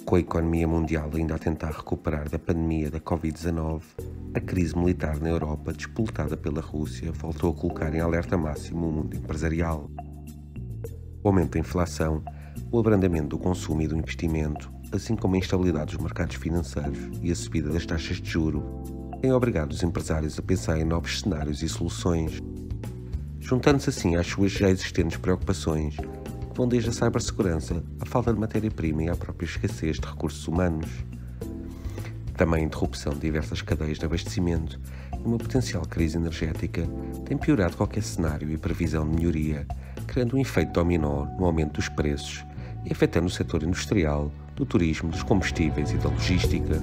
Com a economia mundial ainda a tentar recuperar da pandemia da Covid-19, a crise militar na Europa, despoletada pela Rússia, voltou a colocar em alerta máximo o mundo empresarial. O aumento da inflação, o abrandamento do consumo e do investimento, assim como a instabilidade dos mercados financeiros e a subida das taxas de juros, têm obrigado os empresários a pensar em novos cenários e soluções, juntando-se assim às suas já existentes preocupações, que vão desde a cibersegurança, à falta de matéria-prima e à própria escassez de recursos humanos. Também a interrupção de diversas cadeias de abastecimento e uma potencial crise energética têm piorado qualquer cenário e previsão de melhoria, criando um efeito dominó no aumento dos preços e afetando o setor industrial, do turismo, dos combustíveis e da logística.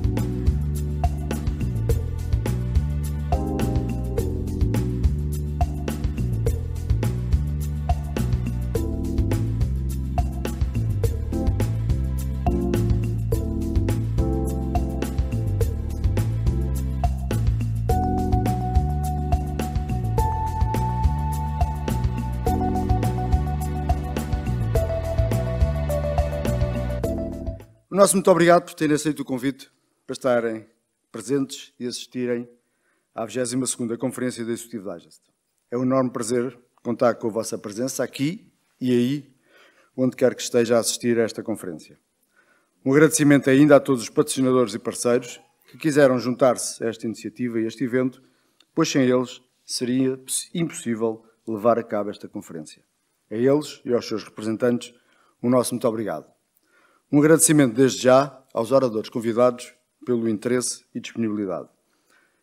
O nosso muito obrigado por terem aceito o convite para estarem presentes e assistirem à 22ª Conferência da Executivo Digest. É um enorme prazer contar com a vossa presença aqui e aí, onde quer que esteja a assistir a esta conferência. Um agradecimento ainda a todos os patrocinadores e parceiros que quiseram juntar-se a esta iniciativa e a este evento, pois sem eles seria impossível levar a cabo esta conferência. A eles e aos seus representantes, o nosso muito obrigado. Um agradecimento desde já aos oradores convidados pelo interesse e disponibilidade.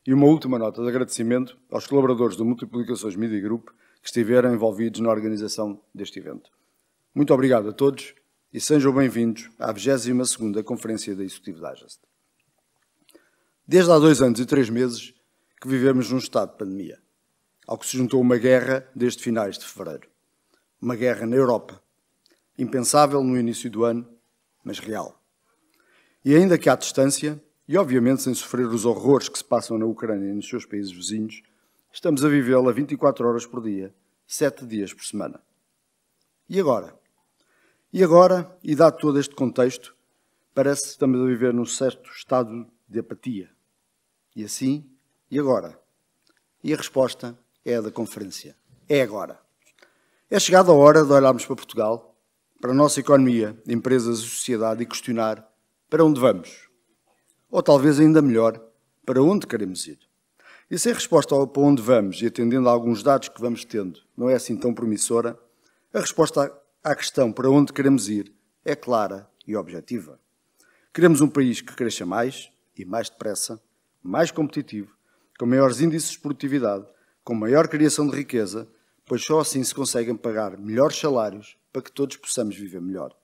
E uma última nota de agradecimento aos colaboradores do Multiplicações Media Group que estiveram envolvidos na organização deste evento. Muito obrigado a todos e sejam bem-vindos à 22ª Conferência da Executivo Digest. Desde há 2 anos e 3 meses que vivemos num estado de pandemia, ao que se juntou uma guerra desde finais de fevereiro. Uma guerra na Europa, impensável no início do ano, mas real. E ainda que à distância, e obviamente sem sofrer os horrores que se passam na Ucrânia e nos seus países vizinhos, estamos a vivê-la 24 horas por dia, 7 dias por semana. E agora? E agora, e dado todo este contexto, parece que estamos a viver num certo estado de apatia. E assim, e agora? E a resposta é a da conferência. É agora. É chegada a hora de olharmos para Portugal, para a nossa economia, empresas e sociedade e questionar para onde vamos. Ou talvez ainda melhor, para onde queremos ir. E sem resposta ao para onde vamos e atendendo a alguns dados que vamos tendo não é assim tão promissora, a resposta à questão para onde queremos ir é clara e objetiva. Queremos um país que cresça mais e mais depressa, mais competitivo, com maiores índices de produtividade, com maior criação de riqueza, pois só assim se conseguem pagar melhores salários para que todos possamos viver melhor.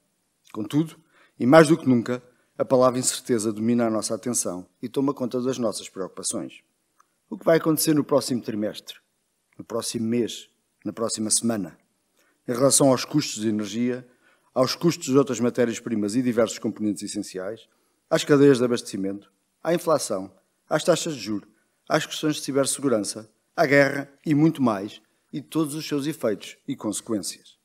Contudo, e mais do que nunca, a palavra incerteza domina a nossa atenção e toma conta das nossas preocupações. O que vai acontecer no próximo trimestre, no próximo mês, na próxima semana, em relação aos custos de energia, aos custos de outras matérias-primas e diversos componentes essenciais, às cadeias de abastecimento, à inflação, às taxas de juros, às questões de cibersegurança, à guerra e muito mais, e todos os seus efeitos e consequências.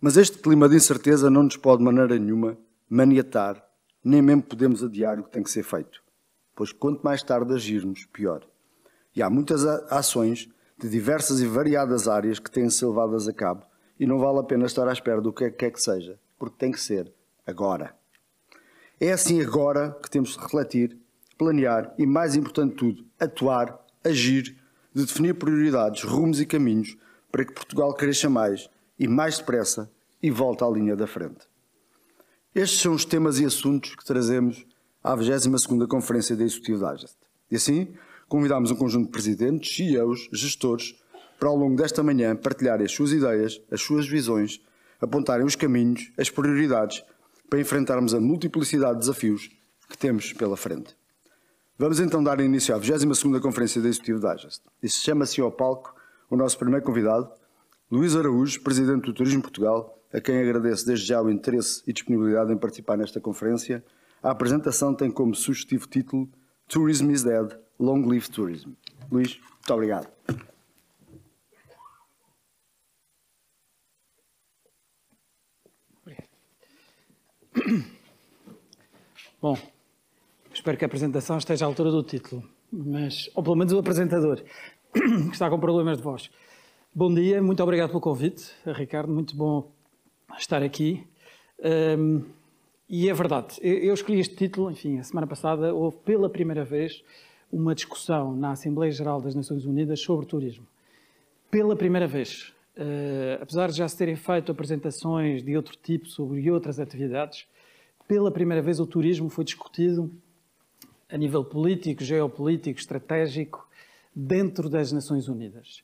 Mas este clima de incerteza não nos pode de maneira nenhuma maniatar, nem mesmo podemos adiar o que tem que ser feito, pois quanto mais tarde agirmos, pior. E há muitas ações de diversas e variadas áreas que têm de ser levadas a cabo e não vale a pena estar à espera do que quer que seja, porque tem que ser agora. É assim agora que temos de refletir, planear e, mais importante de tudo, atuar, agir, de definir prioridades, rumos e caminhos para que Portugal cresça mais e mais depressa e volte à linha da frente. Estes são os temas e assuntos que trazemos à 22ª Conferência da Executivo Digest. E assim, convidámos um conjunto de presidentes, CEOs, gestores, para ao longo desta manhã partilharem as suas ideias, as suas visões, apontarem os caminhos, as prioridades para enfrentarmos a multiplicidade de desafios que temos pela frente. Vamos então dar início à 22ª Conferência da Executivo Digest. E chama-se ao palco o nosso primeiro convidado, Luís Araújo, Presidente do Turismo Portugal, a quem agradeço desde já o interesse e disponibilidade em participar nesta conferência. A apresentação tem como sugestivo título Tourism is Dead, Long Live Tourism. Luís, muito obrigado. Bom, espero que a apresentação esteja à altura do título, ou pelo menos o apresentador, que está com problemas de voz. Bom dia, muito obrigado pelo convite, Ricardo, muito bom estar aqui. E é verdade, eu escolhi este título, enfim, a semana passada houve pela primeira vez uma discussão na Assembleia Geral das Nações Unidas sobre turismo. Pela primeira vez, apesar de já se terem feito apresentações de outro tipo sobre outras atividades, pela primeira vez o turismo foi discutido a nível político, geopolítico, estratégico, dentro das Nações Unidas.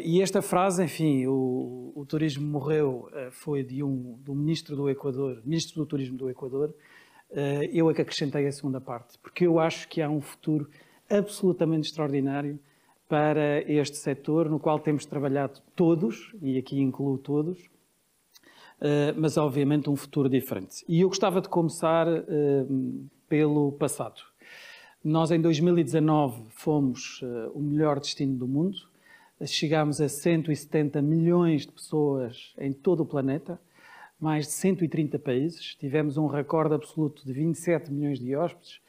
E esta frase, enfim, o turismo morreu, foi do ministro do Equador, ministro do Turismo do Equador. Eu é que acrescentei a segunda parte, porque eu acho que há um futuro absolutamente extraordinário para este setor, no qual temos trabalhado todos, e aqui incluo todos, mas obviamente um futuro diferente. E eu gostava de começar pelo passado. Nós em 2019 fomos o melhor destino do mundo. Chegámos a 170 milhões de pessoas em todo o planeta, mais de 130 países, tivemos um recorde absoluto de 27 milhões de hóspedes,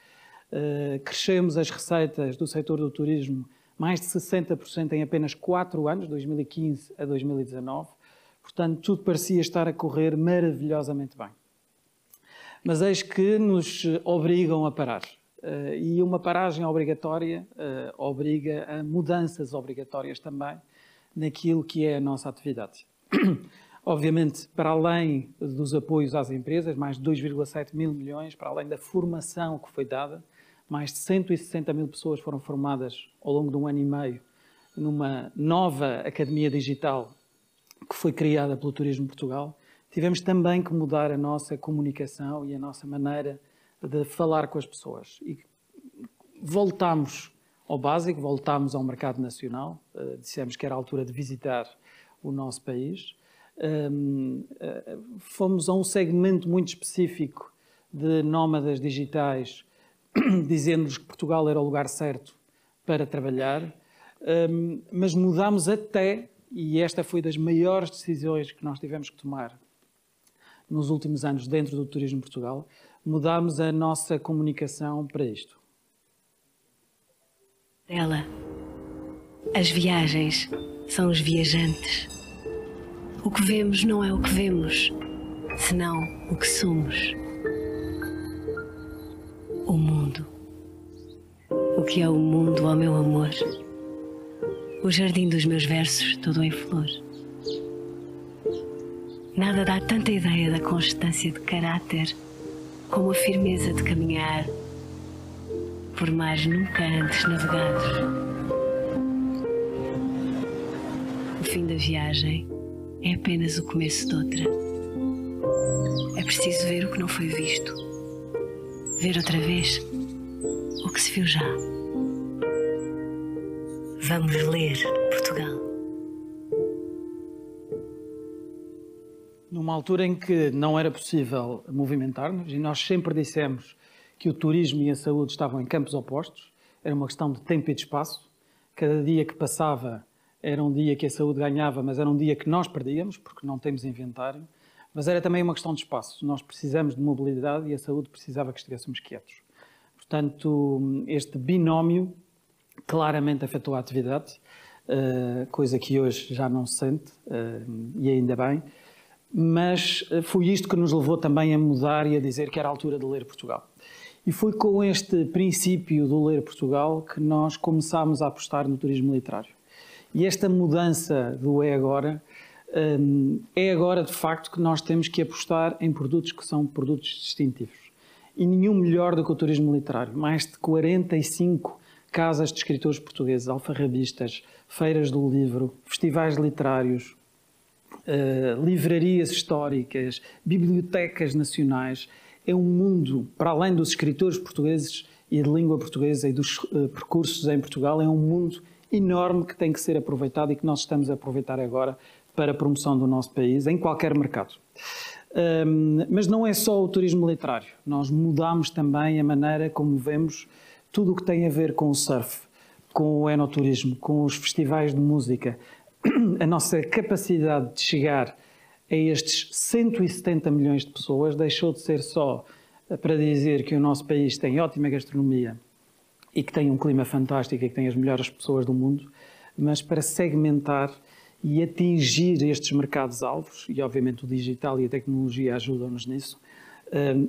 crescemos as receitas do setor do turismo mais de 60% em apenas 4 anos, 2015 a 2019, portanto tudo parecia estar a correr maravilhosamente bem. Mas eis que nos obrigam a parar. E uma paragem obrigatória obriga a mudanças obrigatórias também naquilo que é a nossa atividade. Obviamente, para além dos apoios às empresas, mais de 2,7 mil milhões, para além da formação que foi dada, mais de 160 mil pessoas foram formadas ao longo de 1 ano e meio numa nova academia digital que foi criada pelo Turismo Portugal. Tivemos também que mudar a nossa comunicação e a nossa maneira de falar com as pessoas. E voltámos ao básico, voltámos ao mercado nacional, dissemos que era a altura de visitar o nosso país. Fomos a um segmento muito específico de nómadas digitais, dizendo-nos que Portugal era o lugar certo para trabalhar, mas mudámos até, e esta foi das maiores decisões que nós tivemos que tomar nos últimos anos dentro do Turismo Portugal, mudámos a nossa comunicação para isto. Ela, as viagens são os viajantes. O que vemos não é o que vemos, senão o que somos. O mundo. O que é o mundo, ó meu amor? O jardim dos meus versos, todo em flor. Nada dá tanta ideia da constância de caráter como a firmeza de caminhar por mares nunca antes navegados. O fim da viagem é apenas o começo de outra. É preciso ver o que não foi visto. Ver outra vez o que se viu já. Vamos ler Portugal. Numa altura em que não era possível movimentar-nos, e nós sempre dissemos que o turismo e a saúde estavam em campos opostos, era uma questão de tempo e de espaço. Cada dia que passava era um dia que a saúde ganhava, mas era um dia que nós perdíamos, porque não temos inventário. Mas era também uma questão de espaço. Nós precisamos de mobilidade e a saúde precisava que estivéssemos quietos. Portanto, este binómio claramente afetou a atividade, coisa que hoje já não se sente, e ainda bem. Mas foi isto que nos levou também a mudar e a dizer que era a altura de ler Portugal. E foi com este princípio do ler Portugal que nós começámos a apostar no turismo literário. E esta mudança do é agora de facto que nós temos que apostar em produtos que são produtos distintivos. E nenhum melhor do que o turismo literário. Mais de 45 casas de escritores portugueses, alfarrabistas, feiras do livro, festivais literários, livrarias históricas, bibliotecas nacionais. É um mundo, para além dos escritores portugueses e de língua portuguesa e dos percursos em Portugal, é um mundo enorme que tem que ser aproveitado e que nós estamos a aproveitar agora para a promoção do nosso país em qualquer mercado. Mas não é só o turismo literário. Nós mudamos também a maneira como vemos tudo o que tem a ver com o surf, com o enoturismo, com os festivais de música. A nossa capacidade de chegar a estes 170 milhões de pessoas deixou de ser só para dizer que o nosso país tem ótima gastronomia e que tem um clima fantástico e que tem as melhores pessoas do mundo, mas para segmentar e atingir estes mercados-alvos, e obviamente o digital e a tecnologia ajudam-nos nisso,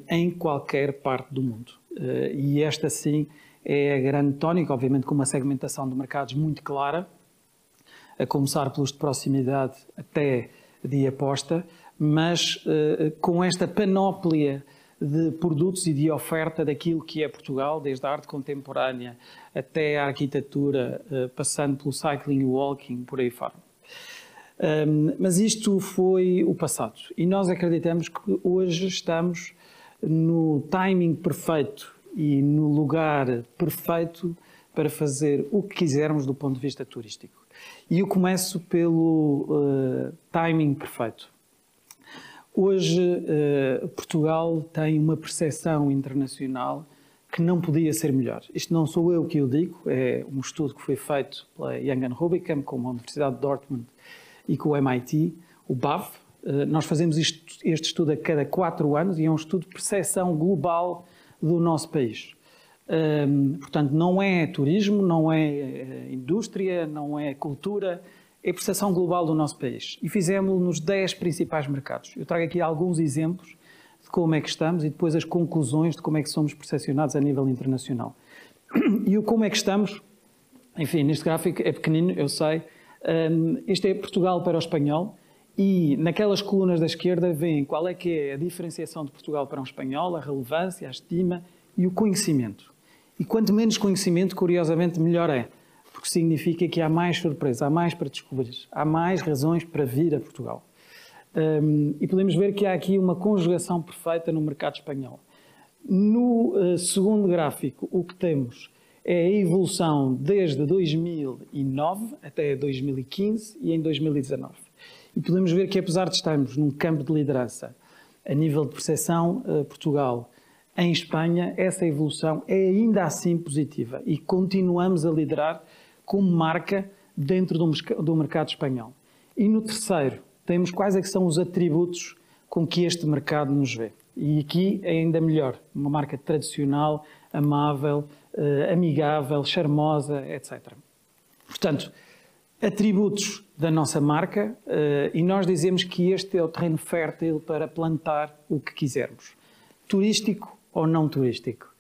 em qualquer parte do mundo. E esta sim é a grande tónica, obviamente com uma segmentação de mercados muito clara, a começar pelos de proximidade até de aposta, mas com esta panóplia de produtos e de oferta daquilo que é Portugal, desde a arte contemporânea até a arquitetura, passando pelo cycling e walking, por aí fora. Mas isto foi o passado e nós acreditamos que hoje estamos no timing perfeito e no lugar perfeito para fazer o que quisermos do ponto de vista turístico. E eu começo pelo timing perfeito. Hoje, Portugal tem uma percepção internacional que não podia ser melhor. Isto não sou eu que o digo, é um estudo que foi feito pela Young & Rubicam, com a Universidade de Dortmund e com o MIT, o BAV. Nós fazemos este estudo a cada 4 anos e é um estudo de percepção global do nosso país. Portanto, não é turismo, não é indústria, não é cultura, é percepção global do nosso país. E fizemos-lo nos 10 principais mercados. Eu trago aqui alguns exemplos de como é que estamos e depois as conclusões de como é que somos percepcionados a nível internacional. E o como é que estamos, enfim, neste gráfico é pequenino, eu sei. Este é Portugal para o espanhol e naquelas colunas da esquerda veem qual é que é a diferenciação de Portugal para um espanhol, a relevância, a estima e o conhecimento. E quanto menos conhecimento, curiosamente, melhor é. Porque significa que há mais surpresa, há mais para descobrir, há mais razões para vir a Portugal. E podemos ver que há aqui uma conjugação perfeita no mercado espanhol. No segundo gráfico, o que temos é a evolução desde 2009 até 2015 e em 2019. E podemos ver que, apesar de estarmos num campo de liderança a nível de percepção, Portugal em Espanha, essa evolução é ainda assim positiva e continuamos a liderar como marca dentro do mercado espanhol. E no terceiro, temos quais é que são os atributos com que este mercado nos vê. E aqui é ainda melhor, uma marca tradicional, amável, amigável, charmosa, etc. Portanto, atributos da nossa marca e nós dizemos que este é o terreno fértil para plantar o que quisermos. Turístico ou não turístico.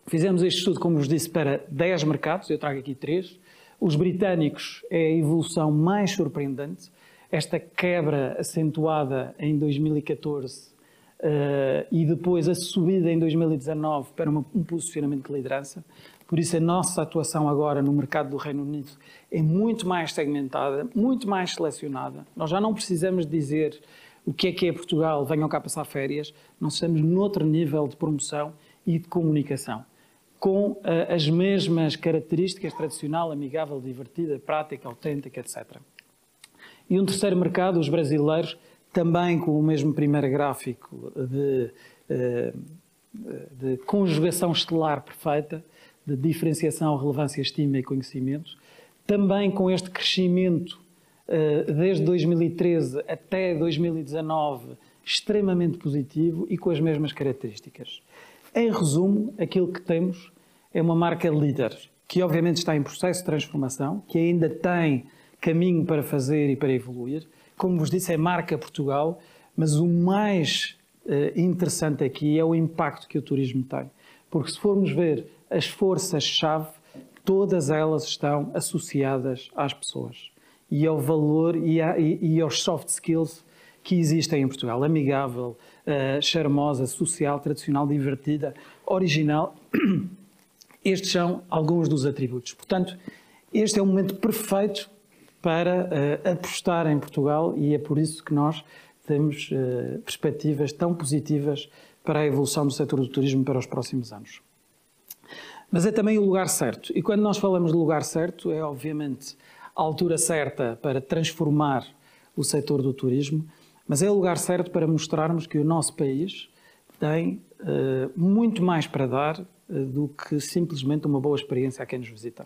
Fizemos este estudo, como vos disse, para 10 mercados, eu trago aqui 3. Os britânicos é a evolução mais surpreendente, esta quebra acentuada em 2014 e depois a subida em 2019 para um posicionamento de liderança. Por isso a nossa atuação agora no mercado do Reino Unido é muito mais segmentada, muito mais selecionada. Nós já não precisamos dizer o que é Portugal, venham cá passar férias. Nós estamos noutro nível de promoção e de comunicação, com as mesmas características, tradicional, amigável, divertida, prática, autêntica, etc. E um terceiro mercado, os brasileiros, também com o mesmo primeiro gráfico de conjugação estelar perfeita, de diferenciação, relevância, estima e conhecimento, também com este crescimento desde 2013 até 2019 extremamente positivo e com as mesmas características. Em resumo, aquilo que temos é uma marca líder, que obviamente está em processo de transformação, que ainda tem caminho para fazer e para evoluir. Como vos disse, é marca Portugal, mas o mais interessante aqui é o impacto que o turismo tem. Porque se formos ver as forças-chave, todas elas estão associadas às pessoas e ao valor e aos soft skills que existem em Portugal. Amigável, charmosa, social, tradicional, divertida, original. Estes são alguns dos atributos. Portanto, este é o momento perfeito para apostar em Portugal e é por isso que nós temos perspectivas tão positivas para a evolução do setor do turismo para os próximos anos. Mas é também o lugar certo. E quando nós falamos de lugar certo, é obviamente a altura certa para transformar o setor do turismo, mas é o lugar certo para mostrarmos que o nosso país tem muito mais para dar do que simplesmente uma boa experiência a quem nos visita.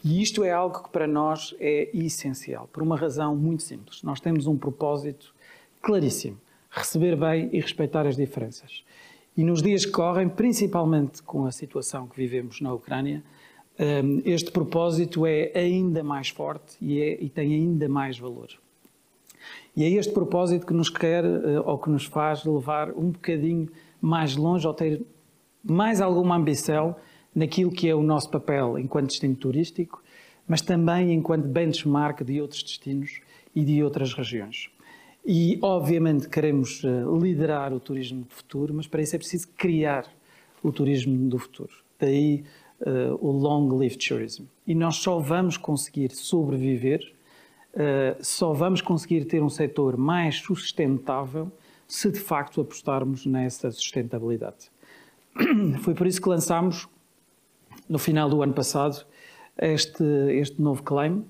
E isto é algo que para nós é essencial, por uma razão muito simples. Nós temos um propósito claríssimo. receber bem e respeitar as diferenças. E nos dias que correm, principalmente com a situação que vivemos na Ucrânia, este propósito é ainda mais forte e tem ainda mais valor. E é este propósito que nos quer, ou que nos faz levar um bocadinho mais longe, ou ter mais alguma ambição naquilo que é o nosso papel enquanto destino turístico, mas também enquanto benchmark de outros destinos e de outras regiões. E, obviamente, queremos liderar o turismo do futuro, mas para isso é preciso criar o turismo do futuro. Daí o Long Live Tourism. E nós só vamos conseguir sobreviver, só vamos conseguir ter um setor mais sustentável se de facto apostarmos nessa sustentabilidade. Foi por isso que lançámos, no final do ano passado, este novo claim,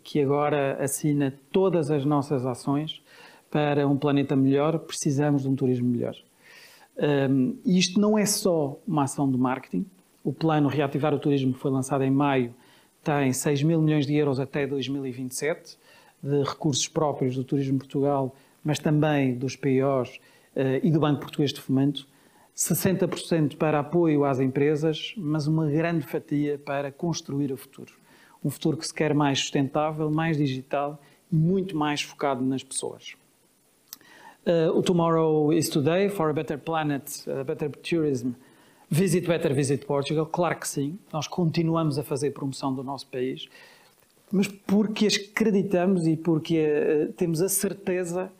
que agora assina todas as nossas ações para um planeta melhor. Precisamos de um turismo melhor. E isto não é só uma ação de marketing. O plano Reativar o Turismo foi lançado em maio, tem 6 mil milhões de euros até 2027, de recursos próprios do Turismo Portugal, mas também dos PIOs e do Banco Português de Fomento. 60% para apoio às empresas, mas uma grande fatia para construir o futuro. Um futuro que se quer mais sustentável, mais digital e muito mais focado nas pessoas. O Tomorrow is Today, for a Better Planet, a Better Tourism, Visit Better, Visit Portugal. Claro que sim, nós continuamos a fazer promoção do nosso país, mas porque acreditamos e porque temos a certeza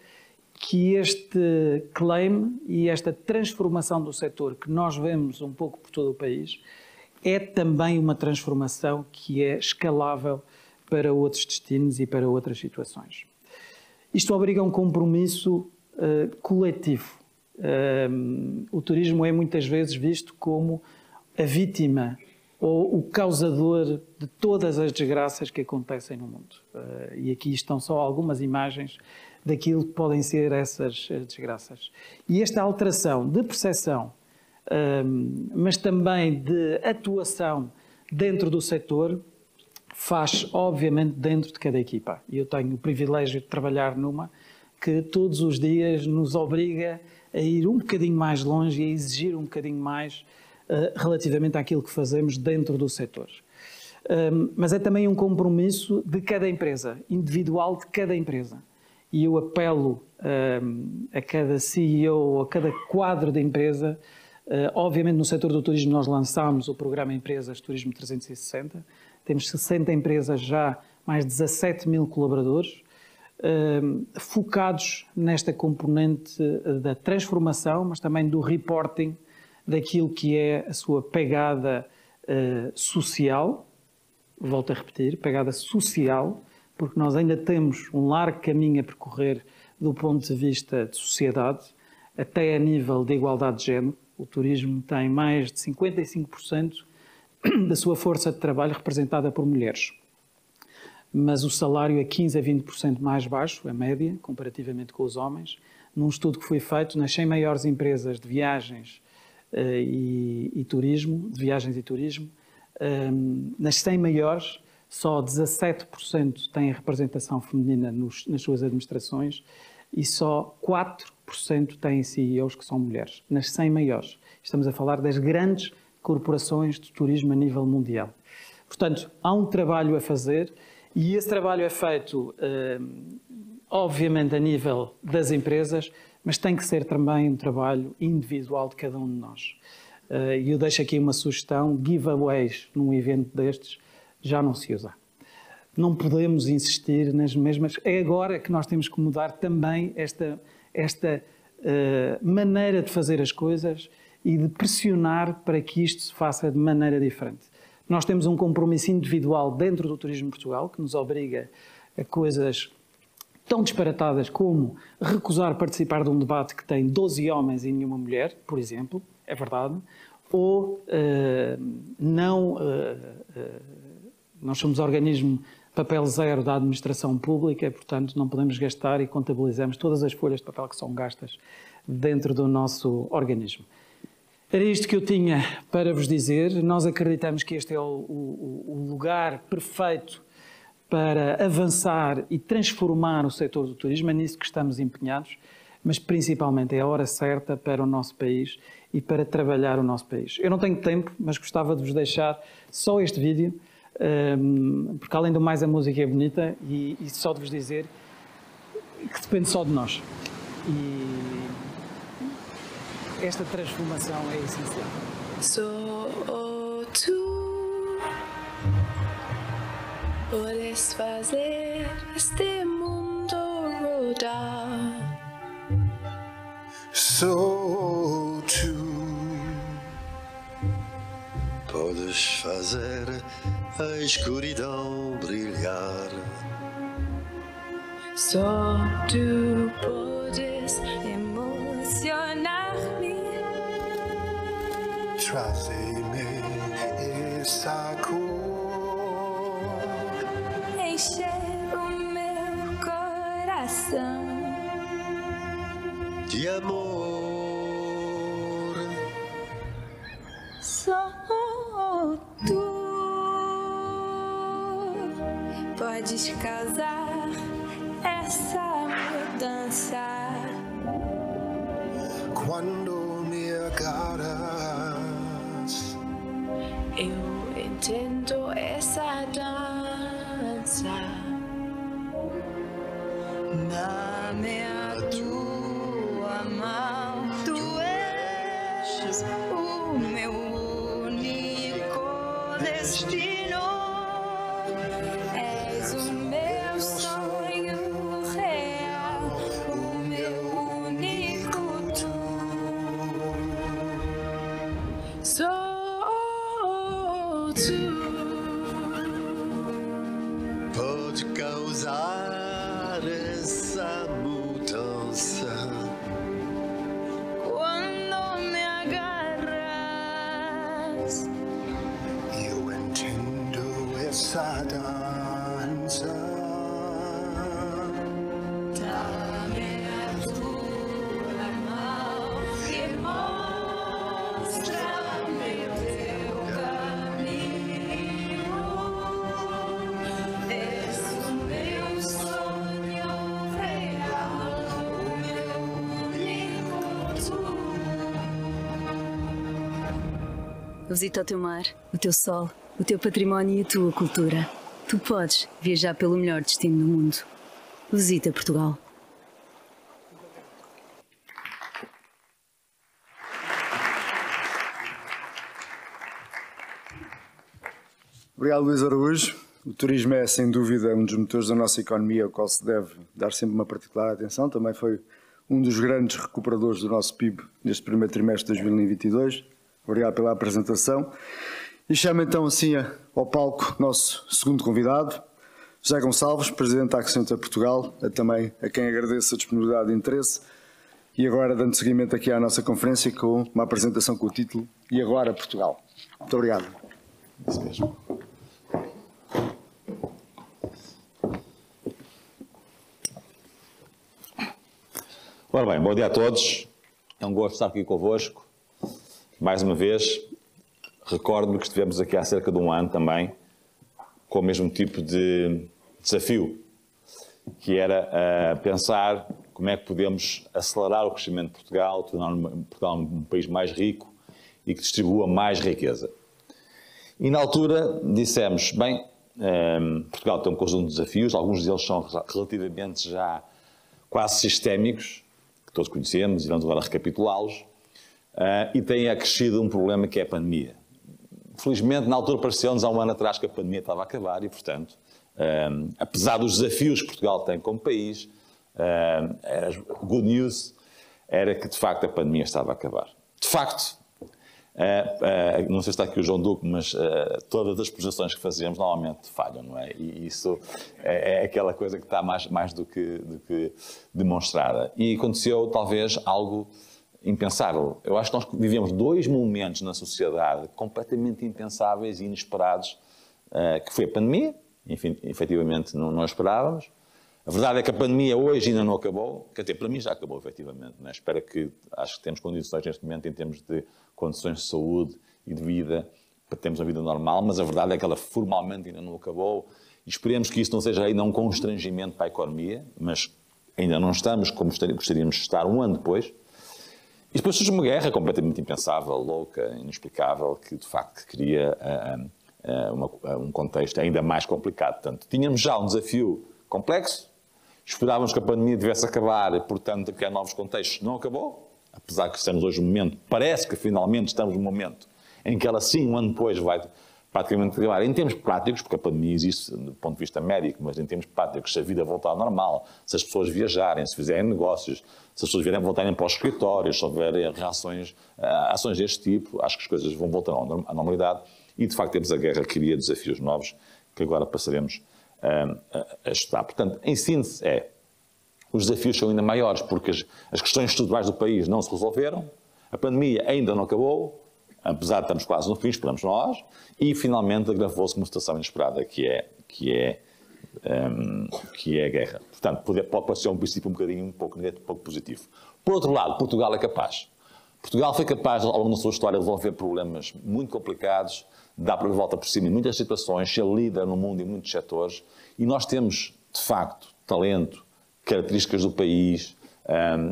que este claim e esta transformação do setor que nós vemos um pouco por todo o país é também uma transformação que é escalável para outros destinos e para outras situações. Isto obriga a um compromisso coletivo. O turismo é muitas vezes visto como a vítima ou o causador de todas as desgraças que acontecem no mundo. E aqui estão só algumas imagens daquilo que podem ser essas desgraças. E esta alteração de percepção, mas também de atuação dentro do setor, faz obviamente dentro de cada equipa. E eu tenho o privilégio de trabalhar numa que todos os dias nos obriga a ir um bocadinho mais longe e a exigir um bocadinho mais relativamente àquilo que fazemos dentro do setor. Mas é também um compromisso de cada empresa, individual de cada empresa. E eu apelo a cada CEO, a cada quadro de empresa. Obviamente no setor do turismo nós lançámos o programa Empresas Turismo 360, temos 60 empresas já, mais 17 mil colaboradores, focados nesta componente da transformação, mas também do reporting daquilo que é a sua pegada social, volto a repetir, pegada social, porque nós ainda temos um largo caminho a percorrer do ponto de vista de sociedade, até a nível de igualdade de género. O turismo tem mais de 55% da sua força de trabalho representada por mulheres. Mas o salário é 15% a 20% mais baixo, a média, comparativamente com os homens. Num estudo que foi feito nas 100 maiores empresas de viagens e turismo, nas 100 maiores, só 17% têm representação feminina nas suas administrações e só 4% têm CEOs que são mulheres, nas 100 maiores. Estamos a falar das grandes corporações de turismo a nível mundial. Portanto, há um trabalho a fazer e esse trabalho é feito, obviamente, a nível das empresas, mas tem que ser também um trabalho individual de cada um de nós. E eu deixo aqui uma sugestão: giveaways num evento destes já não se usa. Não podemos insistir nas mesmas. É agora que nós temos que mudar também esta maneira de fazer as coisas e de pressionar para que isto se faça de maneira diferente. Nós temos um compromisso individual dentro do Turismo Portugal que nos obriga a coisas tão disparatadas como recusar participar de um debate que tem 12 homens e nenhuma mulher, por exemplo, é verdade, ou nós somos organismo papel zero da administração pública, portanto não podemos gastar e contabilizamos todas as folhas de papel que são gastas dentro do nosso organismo. Era isto que eu tinha para vos dizer. Nós acreditamos que este é o lugar perfeito para avançar e transformar o setor do turismo, é nisso que estamos empenhados. mas principalmente é a hora certa para o nosso país e para trabalhar o nosso país. Eu não tenho tempo, mas gostava de vos deixar só este vídeo, porque além do mais a música é bonita e só de vos dizer que depende só de nós. E esta transformação é essencial. Só tu podes fazer este mundo rodar. Só tu podes fazer a escuridão brilhar. Só tu podes emocionar-me. Traze-me essa cor. Encher o meu coração De amor. só tu podes causar essa mudança. Quando me agarras, Eu entendo essa dança. Dá-me a tua mão, tu és o meu único destino. És o meu sonho real, o meu único tu. Só tu pode causar essa mudança. quando me agarras. Eu entendo essa dança. Dá-me a tua mão e mostra-me o teu caminho. És o meu sonho real, o meu único tu. Visita o teu mar, o teu sol, o teu património e a tua cultura. Tu podes viajar pelo melhor destino do mundo. Visita Portugal. Obrigado, Luís Araújo. O turismo é, sem dúvida, um dos motores da nossa economia, ao qual se deve dar sempre uma particular atenção. Também foi um dos grandes recuperadores do nosso PIB neste primeiro trimestre de 2022. Obrigado pela apresentação. E chamo então assim ao palco nosso segundo convidado, José Gonçalves, Presidente da Accenture Portugal, também a quem agradeço a disponibilidade e interesse. E agora, dando seguimento aqui à nossa conferência com uma apresentação com o título E Agora Portugal. Muito obrigado. Isso mesmo. Ora bem, bom dia a todos. É um gosto estar aqui convosco. Mais uma vez, recordo-me que estivemos aqui há cerca de um ano também, com o mesmo tipo de desafio, que era pensar como é que podemos acelerar o crescimento de Portugal, tornar Portugal um país mais rico e que distribua mais riqueza. E na altura dissemos, bem, Portugal tem um conjunto de desafios, alguns deles são relativamente já quase sistémicos, que todos conhecemos e vamos agora recapitulá-los, e tem acrescido um problema que é a pandemia. Felizmente, na altura pareceu-nos há um ano atrás que a pandemia estava a acabar e, portanto, apesar dos desafios que Portugal tem como país, good news era que, de facto, a pandemia estava a acabar. De facto, não sei se está aqui o João Duque, mas todas as projeções que fazemos normalmente falham, não é? E isso é aquela coisa que está mais do que demonstrada. E aconteceu, talvez, algo impensável. Eu acho que nós vivemos dois momentos na sociedade completamente impensáveis e inesperados, que foi a pandemia, enfim, efetivamente não esperávamos. A verdade é que a pandemia hoje ainda não acabou, quer dizer, para mim já acabou, efetivamente. Né? Acho que temos condições neste momento em termos de condições de saúde e de vida para termos uma vida normal, mas a verdade é que ela formalmente ainda não acabou e esperemos que isso não seja ainda um constrangimento para a economia, mas ainda não estamos como gostaríamos de estar um ano depois. E depois surge uma guerra completamente impensável, louca, inexplicável, que de facto cria um contexto ainda mais complicado. Portanto, tínhamos já um desafio complexo, esperávamos que a pandemia tivesse acabar e, portanto, criar novos contextos. Não acabou, apesar que estamos hoje no momento, parece que finalmente estamos no momento em que ela sim, um ano depois, vai praticamente acabar. Em termos práticos, porque a pandemia existe do ponto de vista médico, mas em termos práticos, se a vida voltar ao normal, se as pessoas viajarem, se fizerem negócios, se as pessoas voltarem para os escritórios, se houver ações deste tipo, acho que as coisas vão voltar à normalidade e, de facto, temos a guerra que cria desafios novos que agora passaremos a estudar. Portanto, em síntese, os desafios são ainda maiores porque as questões estruturais do país não se resolveram, a pandemia ainda não acabou, apesar de estarmos quase no fim, esperamos nós, e finalmente agravou-se uma situação inesperada que é a guerra. Portanto, pode parecer um princípio um pouco negativo, um pouco positivo. Por outro lado, Portugal é capaz. Portugal foi capaz, ao longo da sua história, de resolver problemas muito complicados, dar para a volta por cima em muitas situações, ser líder no mundo em muitos setores, e nós temos, de facto, talento, características do país,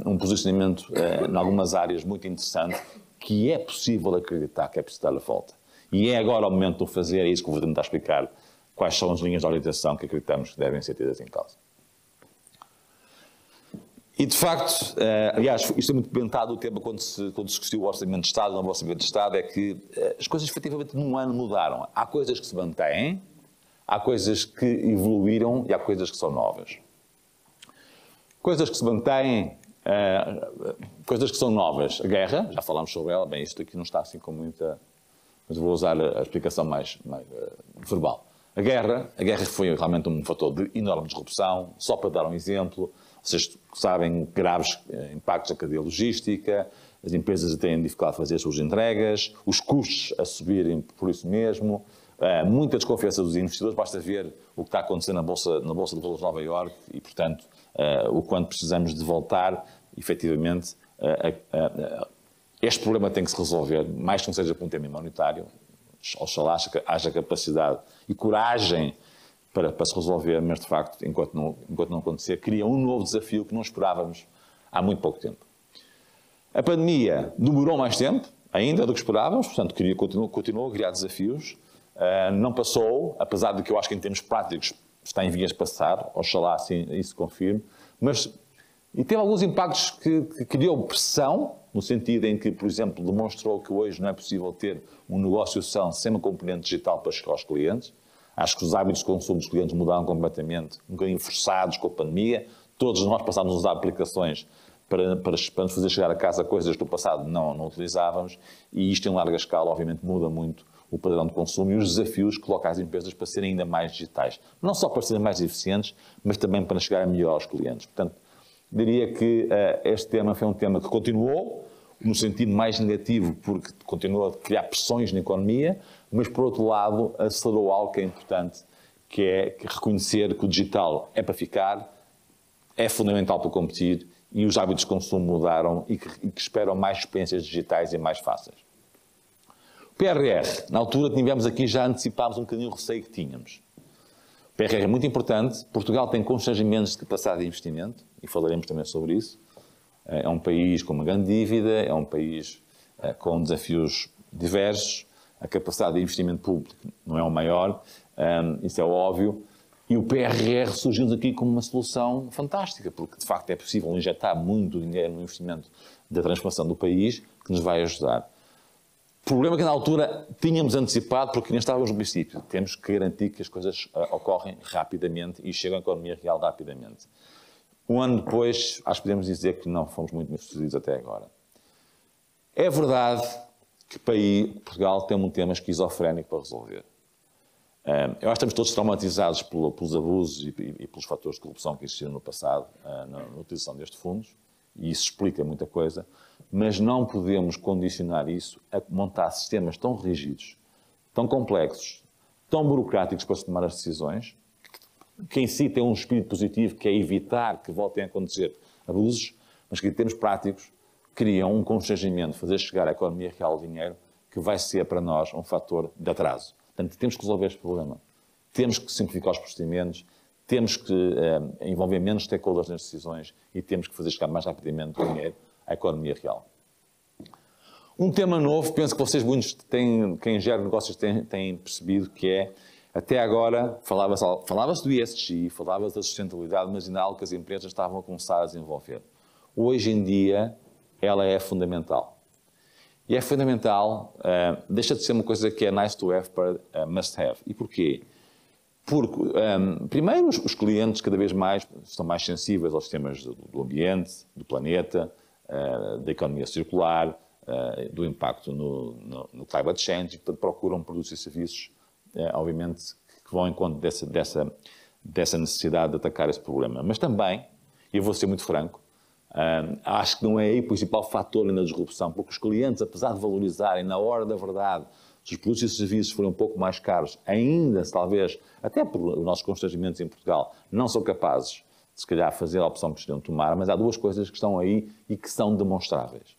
um posicionamento em algumas áreas muito interessante, que é possível acreditar que é preciso dar a volta. E é agora o momento de o fazer, é isso que eu vou tentar explicar, quais são as linhas de orientação que acreditamos que devem ser tidas em causa. E, de facto, aliás, isto é muito comentado o tema quando se discutiu o Orçamento de Estado, o Orçamento de Estado, é que as coisas efetivamente num ano mudaram. Há coisas que se mantêm, há coisas que evoluíram e há coisas que são novas. Coisas que se mantêm, coisas que são novas. A guerra, já falámos sobre ela, bem, isto aqui não está assim com muita... Mas vou usar a explicação mais verbal. A guerra foi realmente um fator de enorme disrupção, só para dar um exemplo. Vocês sabem graves impactos na cadeia logística, as empresas têm dificuldade de fazer as suas entregas, os custos a subirem por isso mesmo, muita desconfiança dos investidores, basta ver o que está acontecendo na Bolsa de Valores de Nova Iorque e, portanto, o quanto precisamos de voltar, efetivamente, este problema tem que se resolver, mais que não seja por um tema imunitário, oxalá haja capacidade e coragem para se resolver, mas de facto, enquanto não acontecer, cria um novo desafio que não esperávamos há muito pouco tempo. A pandemia demorou mais tempo ainda do que esperávamos, portanto continuou a criar desafios, não passou, apesar de que eu acho que em termos práticos está em vias de passar, oxalá assim isso confirme, e teve alguns impactos que criou pressão, no sentido em que, por exemplo, demonstrou que hoje não é possível ter um negócio são sem uma componente digital para chegar aos clientes. Acho que os hábitos de consumo dos clientes mudaram completamente, um bocadinho forçados com a pandemia. Todos nós passámos a usar aplicações para nos fazer chegar a casa coisas que no passado não utilizávamos, e isto em larga escala, obviamente, muda muito o padrão de consumo e os desafios que coloca as empresas para serem ainda mais digitais. Não só para serem mais eficientes, mas também para chegar a melhor aos clientes. Portanto, diria que este tema foi um tema que continuou, no sentido mais negativo, porque continuou a criar pressões na economia, mas, por outro lado, acelerou algo que é importante, que é reconhecer que o digital é para ficar, é fundamental para competir, e os hábitos de consumo mudaram e que esperam mais experiências digitais e mais fáceis. O PRR, na altura tivemos aqui, já antecipámos um bocadinho o receio que tínhamos. O PRR é muito importante, Portugal tem constrangimentos de capacidade de investimento, e falaremos também sobre isso. É um país com uma grande dívida, é um país com desafios diversos, a capacidade de investimento público não é o maior, isso é óbvio, e o PRR surgiu aqui como uma solução fantástica, porque de facto é possível injetar muito dinheiro no investimento da transformação do país, que nos vai ajudar. O problema é que na altura tínhamos antecipado, porque nem estávamos no princípio, temos que garantir que as coisas ocorrem rapidamente e chegam à economia real rapidamente. Um ano depois, acho que podemos dizer que não fomos muito bem sucedidos até agora. É verdade que Portugal tem um tema esquizofrénico para resolver. Eu acho que estamos todos traumatizados pelos abusos e pelos fatores de corrupção que existiram no passado, na utilização destes fundos, e isso explica muita coisa, mas não podemos condicionar isso a montar sistemas tão rígidos, tão complexos, tão burocráticos para se tomar as decisões, que em si tem um espírito positivo, que é evitar que voltem a acontecer abusos, mas que em termos práticos criam um constrangimento, fazer chegar à economia real o dinheiro, que vai ser para nós um fator de atraso. Portanto, temos que resolver este problema. Temos que simplificar os procedimentos, temos que envolver menos stakeholders nas decisões e temos que fazer chegar mais rapidamente o dinheiro à economia real. Um tema novo, penso que vocês muitos quem gera negócios têm percebido, que é, até agora, falava-se do ESG, falava-se da sustentabilidade, mas ainda é algo que as empresas estavam a começar a desenvolver. Hoje em dia, ela é fundamental. E é fundamental, deixa de ser uma coisa que é nice to have para must have. E porquê? Porque, primeiro, os clientes cada vez mais estão mais sensíveis aos temas do ambiente, do planeta, da economia circular, do impacto no climate change, e, portanto, procuram produtos e serviços, obviamente, que vão em conta dessa necessidade de atacar esse problema. Mas também, e eu vou ser muito franco, acho que não é aí o principal fator na disrupção, porque os clientes, apesar de valorizarem na hora da verdade, se os produtos e serviços forem um pouco mais caros, ainda, talvez, até por os nossos constrangimentos em Portugal, não são capazes de, se calhar, fazer a opção que precisam tomar, mas há duas coisas que estão aí e que são demonstráveis.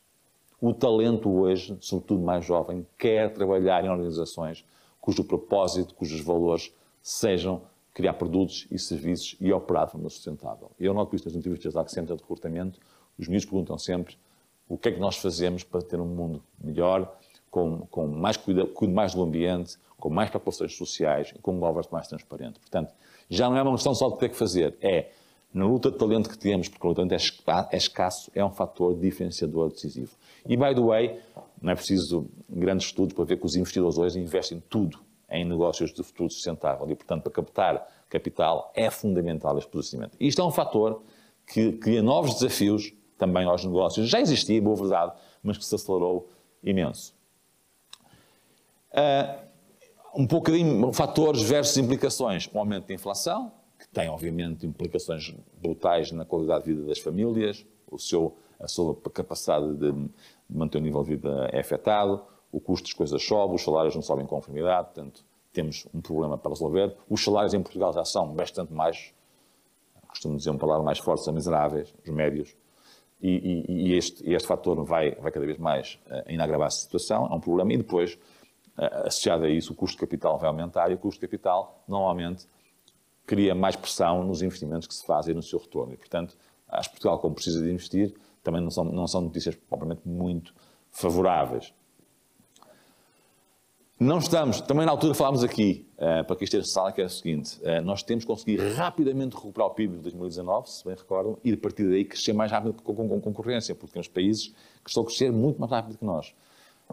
O talento hoje, sobretudo mais jovem, quer trabalhar em organizações cujo propósito, cujos valores sejam criar produtos e serviços e operar de forma sustentável. Eu noto isto nas entrevistas da Accenture de recrutamento, os miúdos perguntam sempre o que é que nós fazemos para ter um mundo melhor, com mais cuido mais do ambiente, com mais preocupações sociais e com um governance mais transparente. Portanto, já não é uma questão só de ter que fazer, na luta de talento que temos, porque o talento é escasso, é um fator diferenciador decisivo. E, by the way, não é preciso grandes estudos para ver que os investidores hoje investem tudo em negócios de futuro sustentável e, portanto, para captar capital é fundamental este posicionamento. E isto é um fator que cria novos desafios também aos negócios. Já existia, boa verdade, mas que se acelerou imenso. Um bocadinho fatores versus implicações. Um aumento da inflação, que tem, obviamente, implicações brutais na qualidade de vida das famílias, a sua capacidade de manter o nível de vida é afetado, o custo das coisas sobe, os salários não sobem com conformidade, portanto, temos um problema para resolver. Os salários em Portugal já são bastante mais, costumo dizer uma palavra mais forte, são miseráveis, os médios, e este fator vai cada vez mais ainda agravar a situação, é um problema, e depois, associado a isso, o custo de capital vai aumentar, e o custo de capital, normalmente, cria mais pressão nos investimentos que se fazem no seu retorno. E, portanto, acho que Portugal, como precisa de investir, também não são notícias propriamente muito favoráveis. Não estamos, também na altura falámos aqui, para que esteja sala, que é o seguinte, nós temos que conseguir rapidamente recuperar o PIB de 2019, se bem recordam, e a partir daí crescer mais rápido com concorrência, porque temos países que estão a crescer muito mais rápido que nós.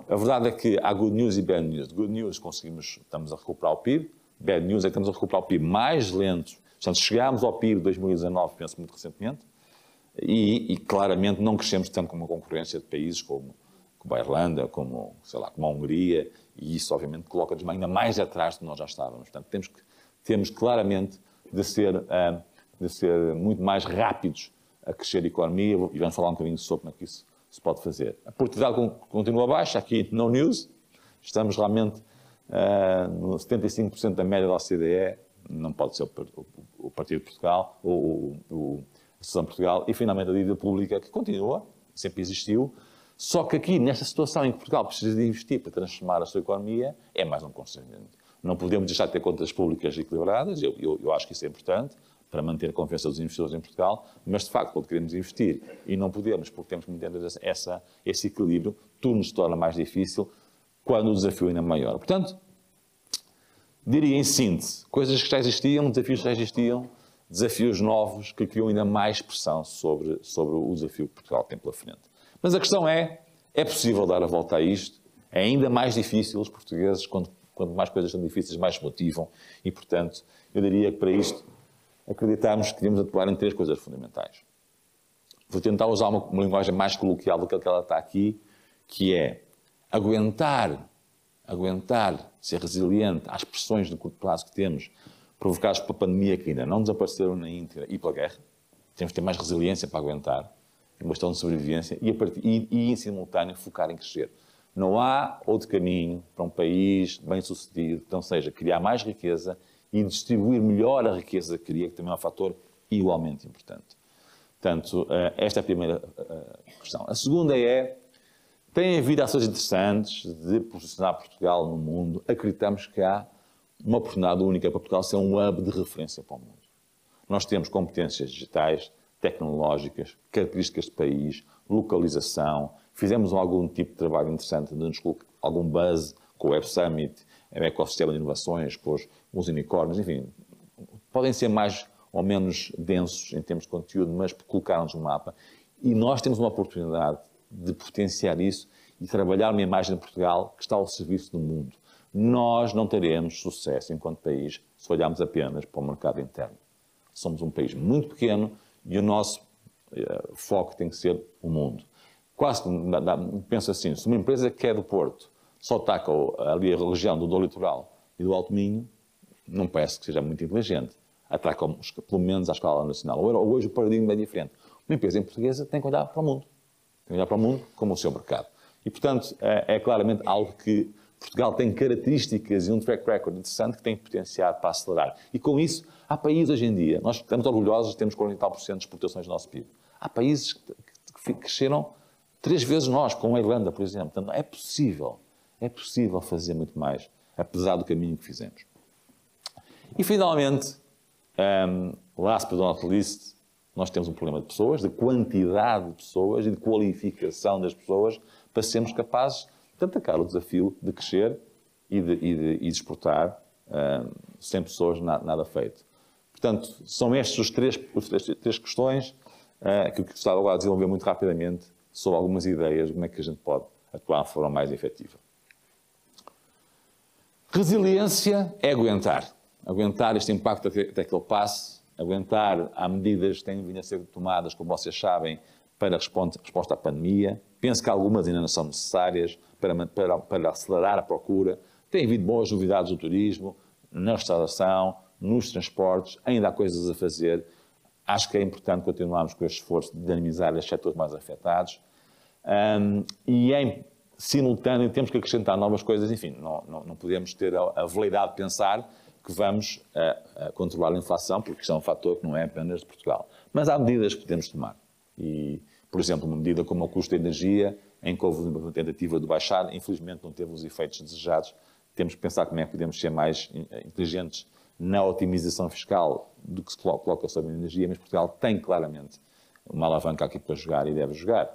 A verdade é que há good news e bad news. Good news, estamos a recuperar o PIB, bad news é que estamos a recuperar o PIB mais lento. Portanto, chegámos ao PIB de 2019, penso muito recentemente, e claramente não crescemos tanto como a concorrência de países como a Irlanda, como a Hungria, e isso obviamente coloca-nos ainda mais atrás do que nós já estávamos. Portanto, temos claramente de ser muito mais rápidos a crescer a economia, e vamos falar um bocadinho sobre como é que isso se pode fazer. A Portugal continua abaixo, aqui no news, estamos realmente no 75% da média da OCDE, não pode ser o Partido de Portugal, ou a Associação de Portugal, e finalmente a dívida pública, que continua, sempre existiu, só que aqui, nesta situação em que Portugal precisa de investir para transformar a sua economia, é mais um constrangimento. Não podemos deixar de ter contas públicas equilibradas, eu acho que isso é importante, para manter a confiança dos investidores em Portugal, mas de facto, quando queremos investir e não podemos, porque temos que manter esse equilíbrio, tudo nos torna mais difícil quando o desafio ainda é maior. Portanto, diria em síntese, coisas que já existiam, desafios que já existiam, desafios novos que criam ainda mais pressão sobre o desafio que Portugal tem pela frente. Mas a questão é possível dar a volta a isto? É ainda mais difícil, os portugueses, quando mais coisas são difíceis, mais se motivam, e portanto, eu diria que para isto, acreditamos que devemos atuar em 3 coisas fundamentais. Vou tentar usar uma linguagem mais coloquial do que ela está aqui, que é aguentar, ser resiliente às pressões de curto prazo que temos, provocadas pela pandemia que ainda não desapareceram na íntegra e pela guerra. Temos que ter mais resiliência para aguentar, uma questão de sobrevivência, e em simultâneo focar em crescer. Não há outro caminho para um país bem-sucedido que não seja criar mais riqueza e distribuir melhor a riqueza que cria, que também é um fator igualmente importante. Portanto, esta é a primeira questão. A segunda tem havido ações interessantes de posicionar Portugal no mundo. Acreditamos que há uma oportunidade única para Portugal ser um hub de referência para o mundo. Nós temos competências digitais, tecnológicas, características de país, localização. Fizemos algum tipo de trabalho interessante, algum buzz com o Web Summit, o ecossistema de inovações, com os unicórnios, enfim. Podem ser mais ou menos densos em termos de conteúdo, mas colocaram-nos no mapa. E nós temos uma oportunidade de potenciar isso e trabalhar uma imagem de Portugal que está ao serviço do mundo. Nós não teremos sucesso enquanto país se olharmos apenas para o mercado interno. Somos um país muito pequeno e o nosso foco tem que ser o mundo. Quase penso assim, se uma empresa que é do Porto só ataca ali a região do litoral e do Alto Minho, não parece que seja muito inteligente. Ataca pelo menos à escala nacional. Hoje o paradigma é diferente. Uma empresa portuguesa tem que olhar para o mundo. Tem que olhar para o mundo como o seu mercado. E, portanto, é claramente algo que Portugal tem características e um track record interessante que tem que potenciar para acelerar. E com isso, há países hoje em dia, nós estamos orgulhosos de termos 40% de exportações do nosso PIB. Há países que cresceram 3 vezes nós, como a Irlanda, por exemplo. Portanto, é possível fazer muito mais, apesar do caminho que fizemos. E, finalmente, last but not least, nós temos um problema de pessoas, de quantidade de pessoas e de qualificação das pessoas para sermos capazes de atacar o desafio de crescer e de exportar sem pessoas nada feito. Portanto, são estas as três questões que eu gostava agora de desenvolver muito rapidamente sobre algumas ideias de como é que a gente pode atuar de forma mais efetiva. Resiliência é aguentar este impacto até que ele passe, aguentar há medidas que têm vindo a ser tomadas, como vocês sabem, para a resposta à pandemia. Penso que algumas ainda não são necessárias para acelerar a procura. Tem havido boas novidades no turismo, na restauração, nos transportes, ainda há coisas a fazer. Acho que é importante continuarmos com este esforço de dinamizar os setores mais afetados. E em simultâneo temos que acrescentar novas coisas. Enfim, não podemos ter a veleidade de pensar que vamos controlar a inflação, porque isto é um fator que não é apenas de Portugal. Mas há medidas que podemos tomar. E, por exemplo, uma medida como o custo de energia, em que houve uma tentativa de baixar, infelizmente não teve os efeitos desejados. Temos que pensar como é que podemos ser mais inteligentes na otimização fiscal do que se coloca sobre a energia, mas Portugal tem claramente uma alavanca aqui para jogar e deve jogar.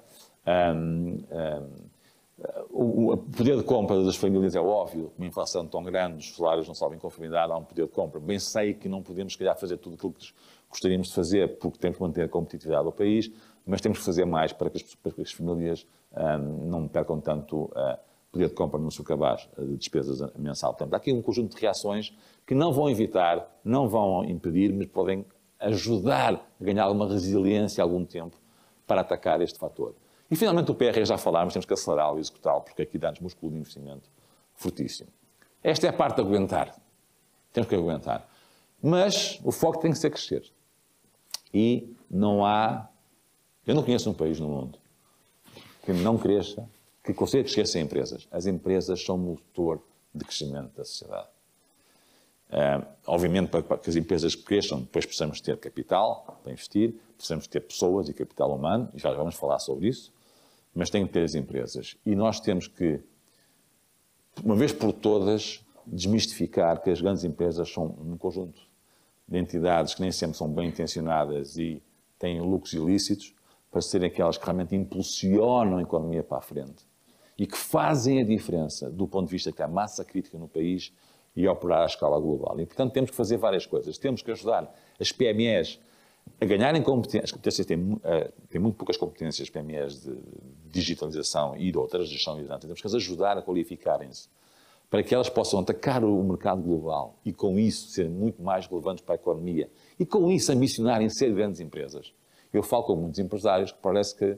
O poder de compra das famílias é óbvio, com uma inflação tão grande, os salários não sobem em conformidade, há um poder de compra. Bem sei que não podemos, se calhar, fazer tudo aquilo que gostaríamos de fazer, porque temos que manter a competitividade do país, mas temos que fazer mais para que as famílias não percam tanto poder de compra no seu cabaz de despesas mensal. Portanto, há aqui um conjunto de reações que não vão evitar, não vão impedir, mas podem ajudar a ganhar alguma resiliência há algum tempo para atacar este fator. E, finalmente, o PR já falámos, temos que acelerá-lo e executá-lo, porque aqui dá-nos músculo de investimento fortíssimo. Esta é a parte de aguentar. Temos que aguentar. Mas o foco tem que ser crescer. E não há... Eu não conheço um país no mundo que não cresça, que consiga crescer sem empresas. As empresas são motor de crescimento da sociedade. Obviamente, para que as empresas cresçam, depois precisamos ter capital para investir, precisamos ter pessoas e capital humano, e já vamos falar sobre isso, mas tem que ter as empresas. E nós temos que, uma vez por todas, desmistificar que as grandes empresas são um conjunto de entidades que nem sempre são bem intencionadas e têm lucros ilícitos, para serem aquelas que realmente impulsionam a economia para a frente e que fazem a diferença do ponto de vista que há massa crítica no país e operar à escala global. E, portanto, temos que fazer várias coisas. Temos que ajudar as PMEs a ganharem competências. As competências têm muito poucas competências, PMEs de digitalização e de outras, de gestão hidrante. Temos que as ajudar a qualificarem-se para que elas possam atacar o mercado global e, com isso, serem muito mais relevantes para a economia e, com isso, ambicionarem ser grandes empresas. Eu falo com muitos empresários que parece que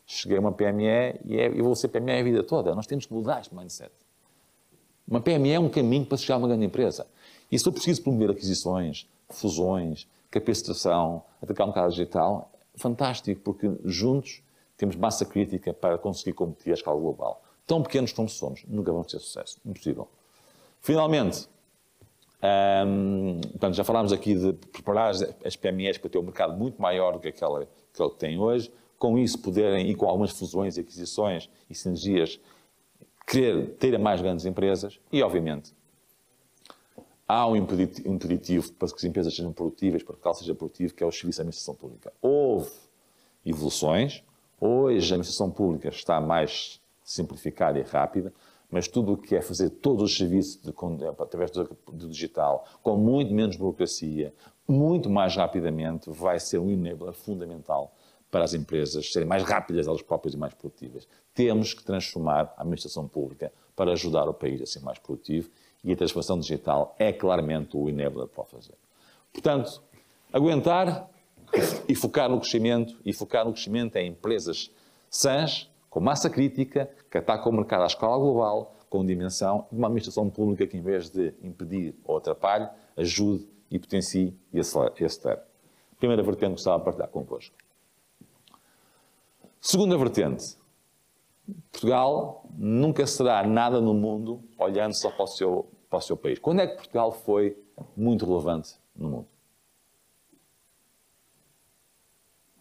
cheguei a uma PME e vou ser PME a vida toda. Nós temos que mudar este mindset. Uma PME é um caminho para chegar a uma grande empresa. E se eu preciso promover aquisições, fusões, capacitação, atacar um mercado digital, fantástico, porque juntos temos massa crítica para conseguir competir à escala global. Tão pequenos como somos, nunca vamos ter sucesso. Impossível. Finalmente, portanto, já falámos aqui de preparar as PMEs para ter um mercado muito maior do que aquele que tem hoje. Com isso, poderem, e com algumas fusões e aquisições e sinergias, querer ter mais grandes empresas e, obviamente, há um impeditivo para que as empresas sejam produtivas, para que Portugal seja produtivo, que é o serviço à administração pública. Houve evoluções, hoje a administração pública está mais simplificada e rápida, mas tudo o que é fazer todos os serviços através do digital, com muito menos burocracia, muito mais rapidamente, vai ser um enabler fundamental para as empresas serem mais rápidas elas próprias e mais produtivas. Temos que transformar a administração pública para ajudar o país a ser mais produtivo e a transformação digital é claramente o enabler para o fazer. Portanto, aguentar e focar no crescimento, em empresas sãs, com massa crítica, que atacam o mercado à escala global, com dimensão, de uma administração pública que, em vez de impedir ou atrapalhe, ajude e potencie e acelere. Primeira vertente que gostava de partilhar convosco. Segunda vertente. Portugal nunca será nada no mundo olhando só para o seu país. Quando é que Portugal foi muito relevante no mundo?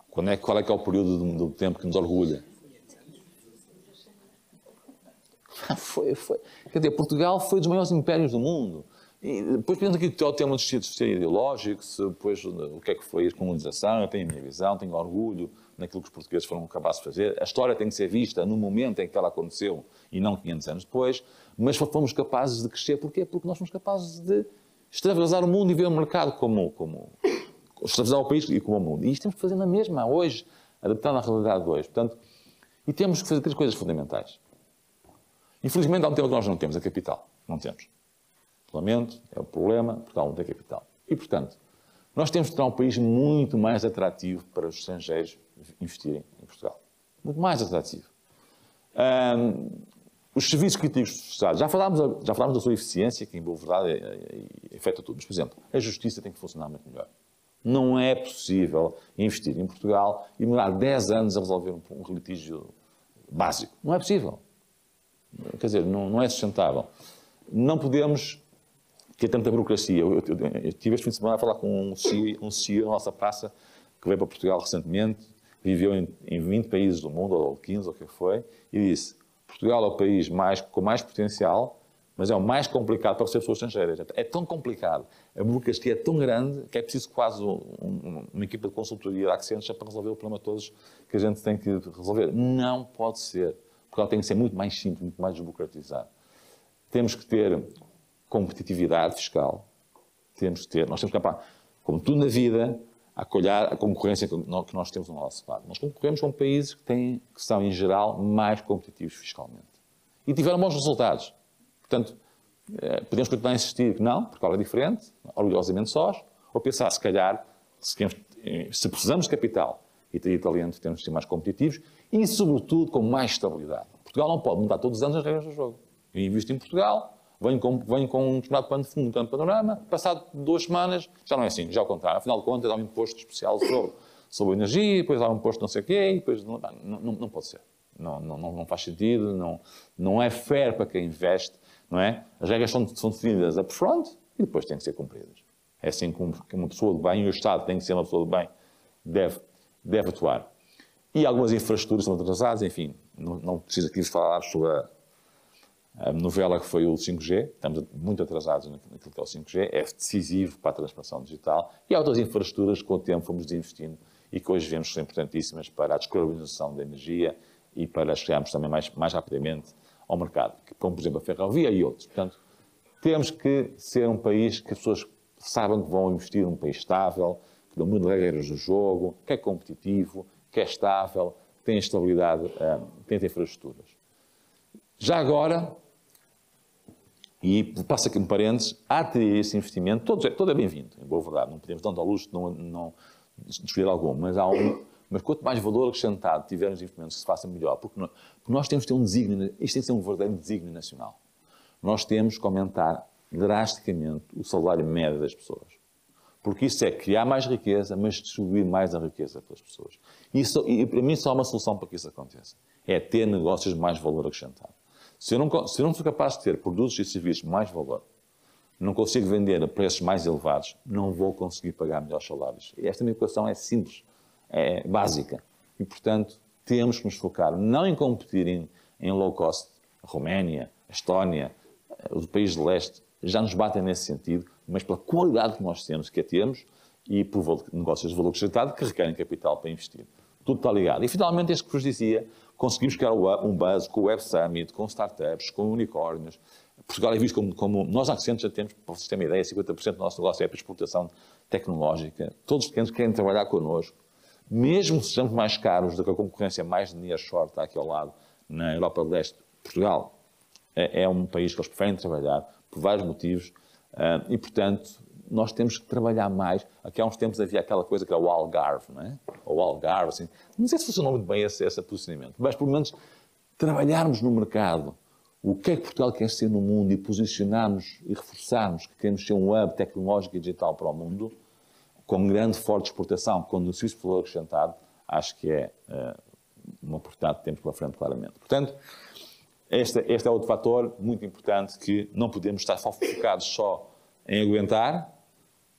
Qual é que é o período do tempo que nos orgulha? Quer dizer, Portugal foi dos maiores impérios do mundo. E depois pensamos aqui que o tema de ser ideológico, depois o que é que foi a colonização, eu tenho a minha visão, tenho orgulho naquilo que os portugueses foram capazes de fazer. A história tem que ser vista no momento em que ela aconteceu e não 500 anos depois, mas fomos capazes de crescer. Porquê? Porque nós fomos capazes de extravasar o mundo e ver o mercado como extravasar o país e como o mundo. E isto temos que fazer na mesma, hoje, adaptando à realidade de hoje. Portanto, e temos que fazer 3 coisas fundamentais. Infelizmente, há um tema que nós não temos, a capital. Não temos. Lamento, é o problema, Portugal não tem capital. E, portanto, nós temos que tornar um país muito mais atrativo para os estrangeiros investirem em Portugal. Muito mais atrativo. Os serviços críticos do Estado, já falámos da sua eficiência, que em boa verdade afeta tudo. Mas, por exemplo, a justiça tem que funcionar muito melhor. Não é possível investir em Portugal e demorar 10 anos a resolver um litígio básico. Não é possível. Quer dizer, não é sustentável. Não podemos ter tanta burocracia. Eu tive este fim de semana a falar com um CEO da nossa praça que veio para Portugal recentemente, viveu em 20 países do mundo, ou 15, ou o que foi, e disse: Portugal é o país com mais potencial, mas é o mais complicado para receber pessoas estrangeiras. É tão complicado, a burocracia é tão grande, que é preciso quase uma equipa de consultoria da Accenture para resolver o problema todos que a gente tem que resolver. Não pode ser. Portugal tem que ser muito mais simples, muito mais desburocratizado. Temos que ter competitividade fiscal. Nós temos que, como tudo na vida, acolher a concorrência que nós temos no nosso lado. Nós concorremos com países que são, em geral, mais competitivos fiscalmente. E tiveram bons resultados. Portanto, podemos continuar a insistir que não, Portugal é diferente, orgulhosamente sós, ou pensar, se calhar, se precisamos de capital e ter talento, temos que ser mais competitivos e, sobretudo, com mais estabilidade. Portugal não pode mudar todos os anos as regras do jogo. Eu invisto em Portugal, venho com um determinado pano de fundo, um plano de panorama, passado 2 semanas, já não é assim, já ao contrário. Afinal de contas, há um imposto especial sobre a energia, depois há um imposto não sei o quê, e depois não pode ser. Não faz sentido, não é fair para quem investe, não é? As regras são definidas upfront e depois têm que ser cumpridas. É assim que uma pessoa de bem, e o Estado tem que ser uma pessoa de bem, deve atuar. E algumas infraestruturas são atrasadas, enfim, não preciso aqui falar sobre a novela que foi o 5G, estamos muito atrasados naquilo que é o 5G, é decisivo para a transformação digital, e há outras infraestruturas que com o tempo fomos desinvestindo e que hoje vemos que são importantíssimas para a descarbonização da energia e para chegarmos também mais rapidamente ao mercado, como por exemplo a ferrovia e outros. Portanto, temos que ser um país que as pessoas saibam que vão investir num país estável, que domina as regras do jogo, que é competitivo, que é estável, que tem estabilidade, tem infraestruturas. Já agora, e passo aqui um parênteses, há de ter esse investimento, todo é bem-vindo, em boa verdade, não podemos dar ao luxo de não escolher algum, mas quanto mais valor acrescentado tivermos investimentos que se façam melhor, porque nós temos que ter um desígnio, isto tem que ser um verdadeiro desígnio nacional. Nós temos que aumentar drasticamente o salário médio das pessoas. Porque isso é criar mais riqueza, mas distribuir mais a riqueza pelas pessoas. E para mim só há uma solução para que isso aconteça. É ter negócios de mais valor acrescentado. Se eu não for capaz de ter produtos e serviços de mais valor, não consigo vender a preços mais elevados, não vou conseguir pagar melhores salários. E esta minha equação é simples, é básica. E, portanto, temos que nos focar não em competir em low cost. A Roménia, a Estónia, os países de leste já nos batem nesse sentido. mas pela qualidade que nós temos, e por negócios de valor acrescentado que requerem capital para investir. Tudo está ligado. E, finalmente, este que vos dizia, conseguimos criar um buzz com o Web Summit, com startups, com unicórnios. Portugal é visto como nós, Accenture, já temos, para vocês terem uma ideia, 50% do nosso negócio é para exportação tecnológica. Todos os pequenos querem trabalhar connosco. Mesmo se sejamos mais caros do que a concorrência mais de nearshore está aqui ao lado, na Europa de Leste, Portugal é um país que eles preferem trabalhar, por vários motivos, e, portanto, nós temos que trabalhar mais. Aqui há uns tempos havia aquela coisa que era o Algarve, não é? Ou Algarve, assim. Não sei se funcionou muito bem esse posicionamento, mas, pelo menos, trabalharmos no mercado. O que é que Portugal quer ser no mundo e posicionarmos e reforçarmos que queremos ser um hub tecnológico e digital para o mundo, com grande, forte exportação, com o serviço de valor acrescentado, acho que é uma oportunidade que temos pela frente, claramente. Portanto, este é outro fator muito importante, que não podemos estar focados só em aguentar,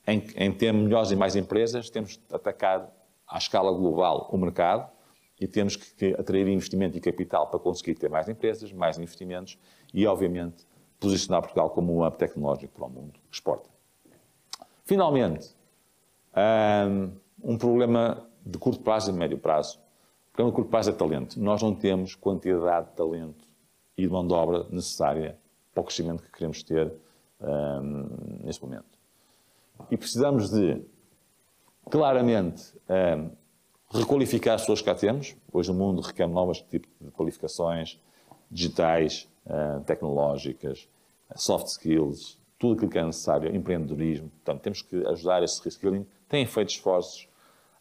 em ter melhores e mais empresas, temos de atacar à escala global o mercado e temos que atrair investimento e capital para conseguir ter mais empresas, mais investimentos e, obviamente, posicionar Portugal como um hub tecnológico para o mundo que exporta. Finalmente, um problema de curto prazo e de médio prazo. O problema de curto prazo é talento. Nós não temos quantidade de talento e de mão de obra necessária para o crescimento que queremos ter neste momento. E precisamos de, claramente, requalificar as pessoas que cá temos. Hoje o mundo requer novos tipos de qualificações digitais, tecnológicas, soft skills, tudo aquilo que é necessário, empreendedorismo. Portanto, temos que ajudar esse reskilling. Têm feito esforços.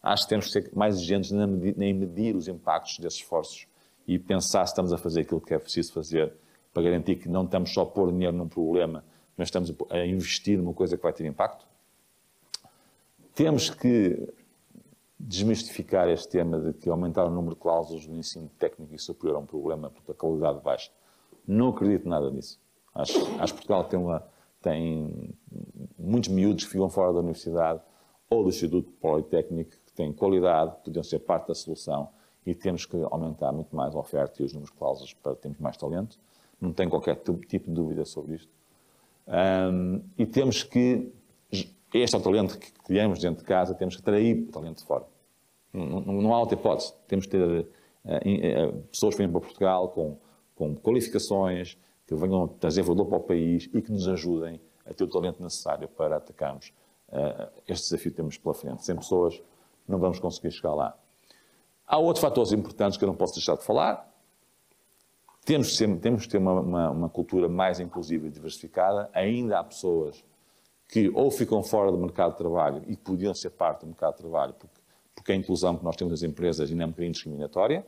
Acho que temos que ser mais exigentes em medir os impactos desses esforços e pensar se estamos a fazer aquilo que é preciso fazer para garantir que não estamos só a pôr dinheiro num problema, mas estamos a investir numa coisa que vai ter impacto. Temos que desmistificar este tema de que aumentar o número de cláusulas no ensino técnico e superior é um problema porque a qualidade baixa. Não acredito nada nisso. Acho que Portugal tem muitos miúdos que ficam fora da universidade ou do Instituto Politécnico que têm qualidade, podiam ser parte da solução e temos que aumentar muito mais a oferta e os números de cláusulas para termos mais talento. Não tenho qualquer tipo de dúvida sobre isto. E temos que, este é o talento que criamos dentro de casa, temos que atrair o talento de fora. Não há outra hipótese. Temos que ter pessoas que vêm para Portugal com qualificações, que venham trazer valor para o país e que nos ajudem a ter o talento necessário para atacarmos este desafio que temos pela frente. Sem pessoas não vamos conseguir chegar lá. Há outros fatores importantes que eu não posso deixar de falar. Temos que ter uma cultura mais inclusiva e diversificada. Ainda há pessoas que ou ficam fora do mercado de trabalho e que podiam ser parte do mercado de trabalho porque a inclusão que nós temos nas empresas ainda é um bocadinho discriminatória.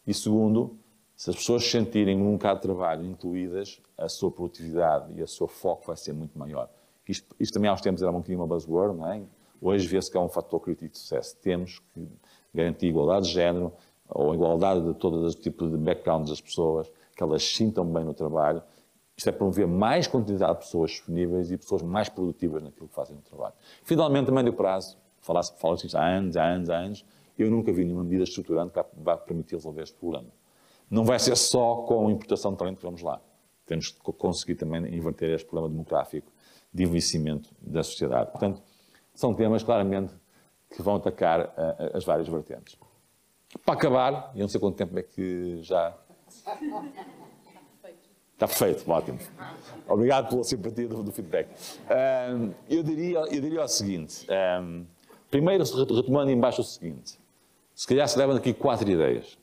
E segundo, se as pessoas se sentirem no mercado de trabalho incluídas, a sua produtividade e o seu foco vai ser muito maior. Isto também há uns tempos era um bocadinho uma buzzword, não é? Hoje vê-se que é um fator crítico de sucesso. Temos que garantir igualdade de género, ou igualdade de todos os tipos de backgrounds das pessoas, que elas se sintam bem no trabalho. Isto é promover mais quantidade de pessoas disponíveis e pessoas mais produtivas naquilo que fazem no trabalho. Finalmente, a médio prazo, fala-se isto há anos, eu nunca vi nenhuma medida estruturante que vá permitir resolver este problema. Não vai ser só com a importação de talento que vamos lá. Temos que conseguir também inverter este problema demográfico de envelhecimento da sociedade. Portanto, são temas, claramente, que vão atacar as várias vertentes. Para acabar, eu não sei quanto tempo é que já... Está feito, ótimo. Obrigado pela simpatia do feedback. Eu diria o seguinte. Primeiro, retomando em baixo o seguinte. Se calhar se levam aqui 4 ideias.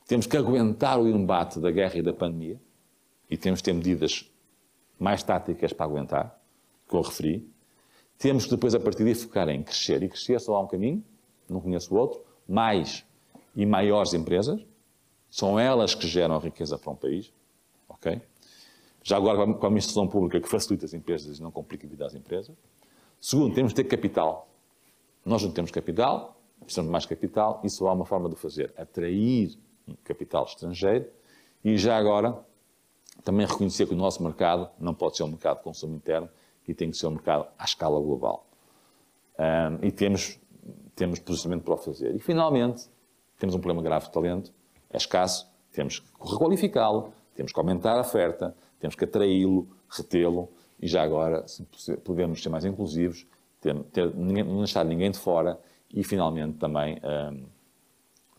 Temos que aguentar o embate da guerra e da pandemia e temos que ter medidas mais táticas para aguentar, que eu referi. Temos que depois, a partir daí, focar em crescer. E crescer só há um caminho, não conheço o outro, mais e maiores empresas. São elas que geram a riqueza para um país. Ok? Já agora com a administração pública que facilita as empresas e não complica a vida às empresas. Segundo, temos de ter capital. Nós não temos capital, precisamos de mais capital, e só há uma forma de o fazer, atrair capital estrangeiro e já agora também reconhecer que o nosso mercado não pode ser um mercado de consumo interno e tem que ser um mercado à escala global. E temos posicionamento para o fazer. E finalmente, temos um problema grave de talento, é escasso, temos que requalificá-lo, temos que aumentar a oferta, temos que atraí-lo, retê-lo e já agora, se podemos ser mais inclusivos, não deixar ninguém de fora e, finalmente, também,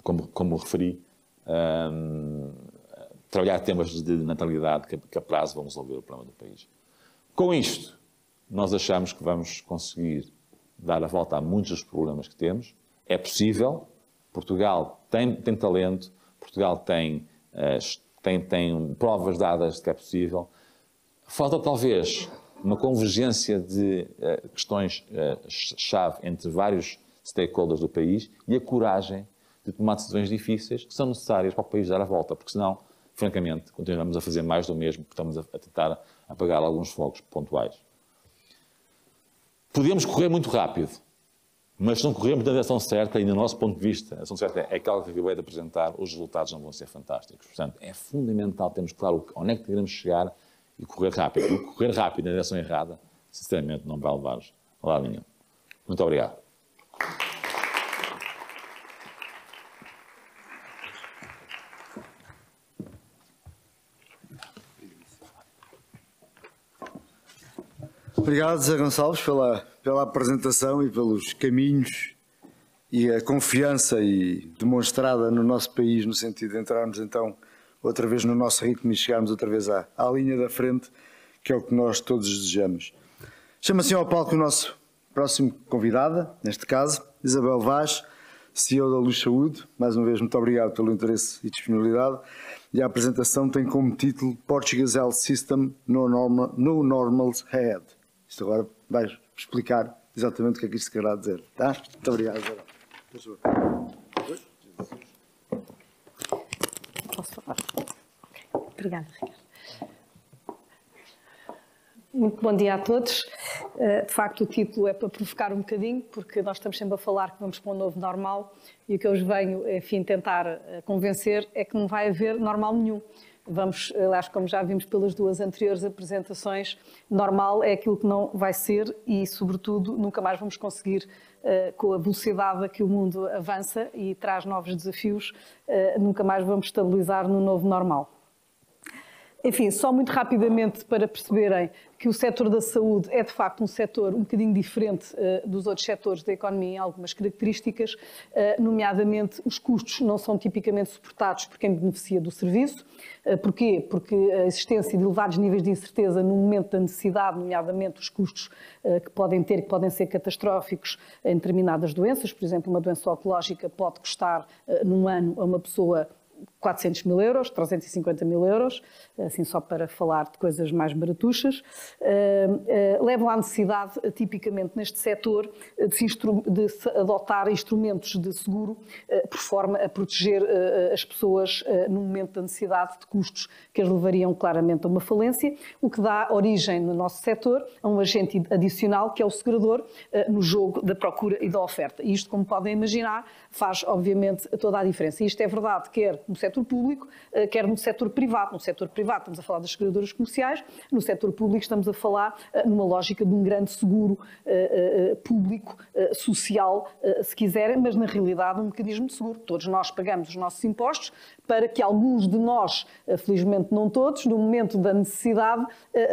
como referi, trabalhar temas de natalidade que a prazo vão resolver o problema do país. Com isto, nós achamos que vamos conseguir dar a volta a muitos dos problemas que temos. É possível. Portugal tem talento, Portugal tem provas dadas de que é possível. Falta talvez uma convergência de questões-chave entre vários stakeholders do país e a coragem de tomar decisões difíceis que são necessárias para o país dar a volta, porque senão, francamente, continuamos a fazer mais do mesmo, porque estamos a tentar apagar alguns fogos pontuais. Podemos correr muito rápido, mas se não corrermos na direção certa, e no nosso ponto de vista, a direção certa é aquela que acabei de apresentar, os resultados não vão ser fantásticos. Portanto, é fundamental termos claro onde é que queremos chegar e correr rápido. E correr rápido na direção errada, sinceramente, não vai levar a lado nenhum. Muito obrigado. Obrigado, Zé Gonçalves, pela apresentação e pelos caminhos e a confiança demonstrada no nosso país, no sentido de entrarmos então outra vez no nosso ritmo e chegarmos outra vez à linha da frente, que é o que nós todos desejamos. Chamo assim ao palco o nosso próximo convidada, neste caso, Isabel Vaz, CEO da Luz Saúde. Mais uma vez, muito obrigado pelo interesse e disponibilidade. E a apresentação tem como título Portuguese Health System No Normals Ahead. Isto agora vais explicar exatamente o que é que isto querá dizer, tá? Muito obrigado, Isabel. Posso falar? Okay. Obrigada, Ricardo. Muito bom dia a todos. De facto, o título é para provocar um bocadinho, porque nós estamos sempre a falar que vamos para um novo normal e o que eu os venho, enfim, tentar convencer é que não vai haver normal nenhum. Vamos, aliás, como já vimos pelas duas anteriores apresentações, normal é aquilo que não vai ser e, sobretudo, nunca mais vamos conseguir, com a velocidade a que o mundo avança e traz novos desafios, nunca mais vamos estabilizar no novo normal. Enfim, só muito rapidamente para perceberem que o setor da saúde é de facto um setor um bocadinho diferente dos outros setores da economia em algumas características, nomeadamente os custos não são tipicamente suportados por quem beneficia do serviço. Porquê? Porque a existência de elevados níveis de incerteza no momento da necessidade, nomeadamente os custos que podem ser catastróficos em determinadas doenças, por exemplo, uma doença oncológica pode custar num ano a uma pessoa 400 mil euros, 350 mil euros, assim só para falar de coisas mais baratuchas, levam à necessidade, tipicamente neste setor, de se adotar instrumentos de seguro por forma a proteger as pessoas no momento da necessidade de custos que as levariam claramente a uma falência, o que dá origem no nosso setor a um agente adicional que é o segurador no jogo da procura e da oferta. E isto, como podem imaginar, faz obviamente toda a diferença. E isto é verdade quer no setor público, quer no setor privado. No setor privado estamos a falar das seguradoras comerciais, no setor público estamos a falar numa lógica de um grande seguro público, social, se quiserem, mas na realidade um mecanismo de seguro. Todos nós pagamos os nossos impostos para que alguns de nós, felizmente não todos, no momento da necessidade,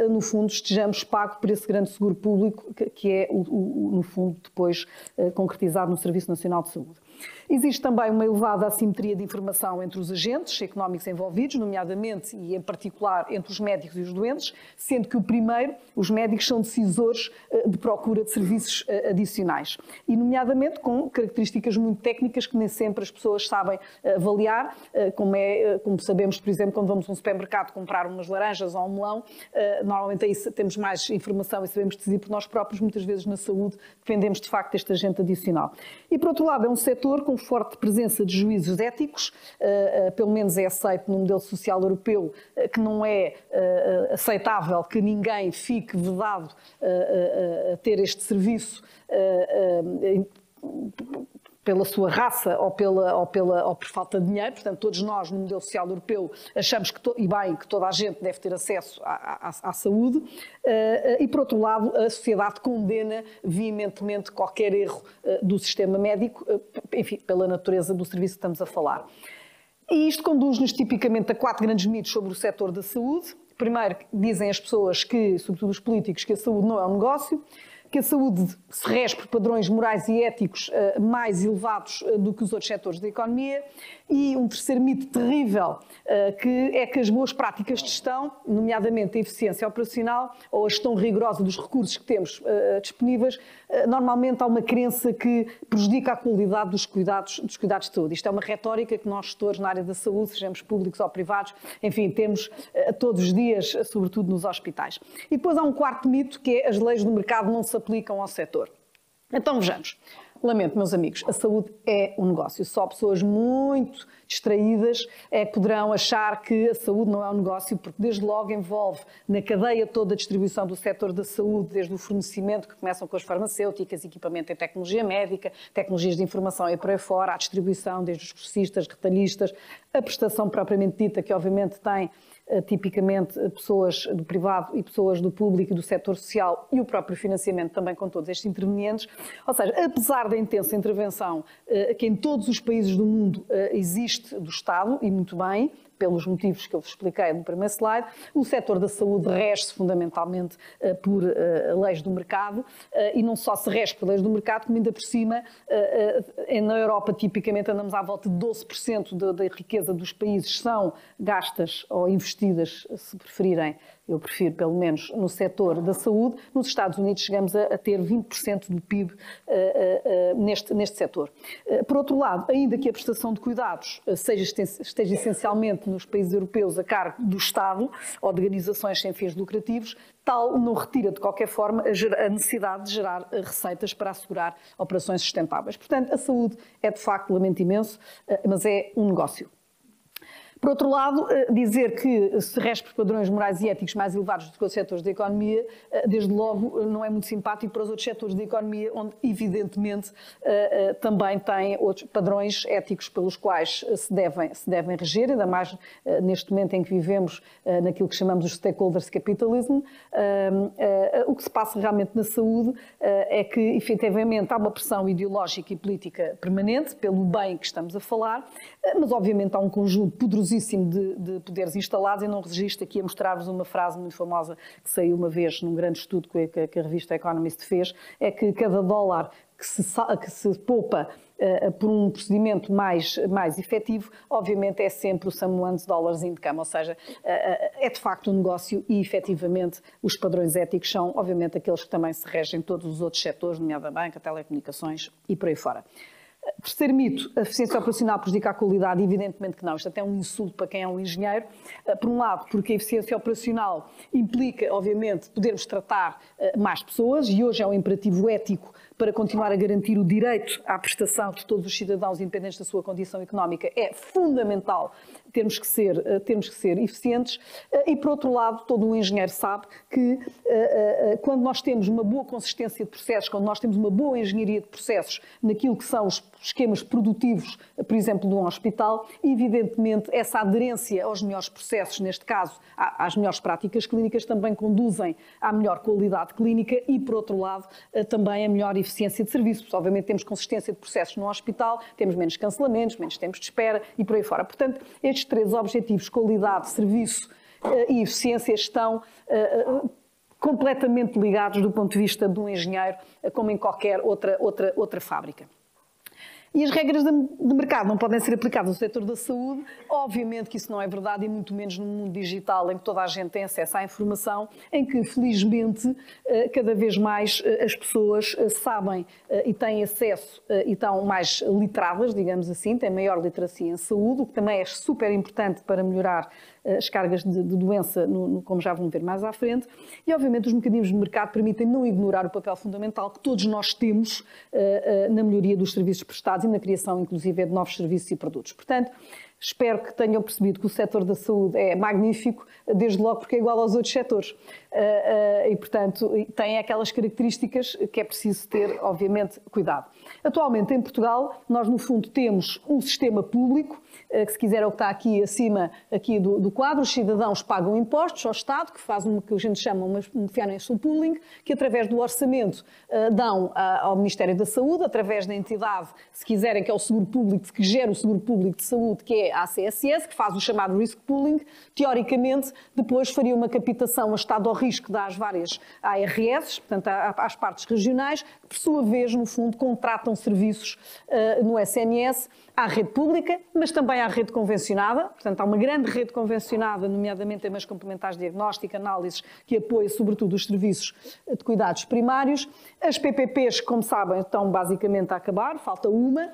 no fundo estejamos pagos por esse grande seguro público que é, no fundo, depois concretizado no Serviço Nacional de Saúde. Existe também uma elevada assimetria de informação entre os agentes económicos envolvidos, nomeadamente e em particular entre os médicos e os doentes, sendo que o primeiro, os médicos, são decisores de procura de serviços adicionais. E nomeadamente com características muito técnicas que nem sempre as pessoas sabem avaliar, como sabemos, por exemplo, quando vamos a um supermercado comprar umas laranjas ou um melão, normalmente aí temos mais informação e sabemos decidir por nós próprios, muitas vezes na saúde dependemos de facto deste agente adicional. E por outro lado é um setor com forte presença de juízos éticos, pelo menos é aceito no modelo social europeu, que não é aceitável que ninguém fique vedado a ter este serviço pela sua raça ou por falta de dinheiro. Portanto, todos nós, no modelo social europeu, achamos que toda a gente deve ter acesso à saúde. E, por outro lado, a sociedade condena veementemente qualquer erro do sistema médico, enfim, pela natureza do serviço que estamos a falar. E isto conduz-nos tipicamente a 4 grandes mitos sobre o setor da saúde. Primeiro, dizem as pessoas que, sobretudo os políticos, que a saúde não é um negócio, que a saúde se rege por padrões morais e éticos mais elevados do que os outros setores da economia. E um terceiro mito terrível, que é que as boas práticas de gestão, nomeadamente a eficiência operacional ou a gestão rigorosa dos recursos que temos disponíveis, normalmente há uma crença que prejudica a qualidade dos cuidados de saúde. Isto é uma retórica que nós, gestores na área da saúde, sejamos públicos ou privados, enfim, temos todos os dias, sobretudo nos hospitais. E depois há um quarto mito, que é as leis do mercado não se aplicam ao setor. Então vejamos. Lamento, meus amigos, a saúde é um negócio. Só pessoas muito distraídas é que poderão achar que a saúde não é um negócio, porque desde logo envolve na cadeia toda a distribuição do setor da saúde, desde o fornecimento, que começam com as farmacêuticas, equipamento em tecnologia médica, tecnologias de informação e por aí fora, a distribuição desde os grossistas, retalhistas, a prestação propriamente dita, que obviamente tem tipicamente pessoas do privado e pessoas do público e do setor social, e o próprio financiamento também com todos estes intervenientes. Ou seja, apesar da intensa intervenção que em todos os países do mundo existe do Estado, e muito bem, pelos motivos que eu vos expliquei no primeiro slide, o setor da saúde rege-se fundamentalmente por leis do mercado, e não só se rege por leis do mercado, como ainda por cima, na Europa tipicamente andamos à volta de 12% da riqueza dos países são gastas ou investidas, se preferirem, eu prefiro pelo menos no setor da saúde. Nos Estados Unidos chegamos a ter 20% do PIB neste setor. Por outro lado, ainda que a prestação de cuidados esteja essencialmente nos países europeus a cargo do Estado ou de organizações sem fins lucrativos, tal não retira de qualquer forma a necessidade de gerar receitas para assegurar operações sustentáveis. Portanto, a saúde é de facto, lamento imenso, mas é um negócio. Por outro lado, dizer que se rege por padrões morais e éticos mais elevados do que os setores da economia, desde logo não é muito simpático para os outros setores da economia, onde evidentemente também têm outros padrões éticos pelos quais se devem reger, ainda mais neste momento em que vivemos naquilo que chamamos de stakeholders capitalism. O que se passa realmente na saúde é que, efetivamente, há uma pressão ideológica e política permanente pelo bem que estamos a falar, mas obviamente há um conjunto poderosíssimo de poderes instalados. Eu não resisto aqui a mostrar-vos uma frase muito famosa que saiu uma vez num grande estudo que a revista Economist fez, é que cada dólar que se poupa por um procedimento mais efetivo, obviamente é sempre o someone's dollars income, ou seja, é de facto um negócio e efetivamente os padrões éticos são obviamente aqueles que também se regem em todos os outros setores, nomeadamente a banca, telecomunicações e por aí fora. Terceiro mito, a eficiência operacional prejudica a qualidade, evidentemente que não, isto até é um insulto para quem é um engenheiro, por um lado porque a eficiência operacional implica, obviamente, podermos tratar mais pessoas, e hoje é um imperativo ético para continuar a garantir o direito à prestação de todos os cidadãos, independentes da sua condição económica, é fundamental termos que ser eficientes. E, por outro lado, todo um engenheiro sabe que quando nós temos uma boa consistência de processos, quando nós temos uma boa engenharia de processos naquilo que são os esquemas produtivos, por exemplo, de um hospital, evidentemente essa aderência aos melhores processos, neste caso às melhores práticas clínicas, também conduzem à melhor qualidade clínica e, por outro lado, também a melhor eficiência de serviço, porque obviamente temos consistência de processos no hospital, temos menos cancelamentos, menos tempos de espera e por aí fora. Portanto, estes três objetivos, qualidade, serviço e eficiência, estão completamente ligados do ponto de vista de um engenheiro, como em qualquer outra fábrica. E as regras de mercado não podem ser aplicadas no setor da saúde. Obviamente que isso não é verdade, e muito menos no mundo digital, em que toda a gente tem acesso à informação, em que, felizmente, cada vez mais as pessoas sabem e têm acesso e estão mais literadas, digamos assim, têm maior literacia em saúde, o que também é super importante para melhorar as cargas de doença, como já vão ver mais à frente. E, obviamente, os mecanismos de mercado permitem não ignorar o papel fundamental que todos nós temos na melhoria dos serviços prestados e na criação, inclusive, de novos serviços e produtos. Portanto, espero que tenham percebido que o setor da saúde é magnífico, desde logo porque é igual aos outros setores. E, portanto, tem aquelas características que é preciso ter, obviamente, cuidado. Atualmente, em Portugal, nós, no fundo, temos um sistema público, que se quiser é o que está aqui acima aqui do quadro. Os cidadãos pagam impostos ao Estado, que faz o que a gente chama um financial pooling, que através do orçamento dão ao Ministério da Saúde, através da entidade, se quiserem, que é o seguro público, que gera o seguro público de saúde, que é é a ACSS, que faz o chamado risk pooling, teoricamente depois faria uma captação a estado ao risco das várias ARS, portanto às partes regionais, que por sua vez, no fundo, contratam serviços no SNS à rede pública, mas também à rede convencionada. Portanto, há uma grande rede convencionada, nomeadamente em meios complementares de diagnóstico, análises, que apoia sobretudo os serviços de cuidados primários. As PPPs, como sabem, estão basicamente a acabar, falta uma.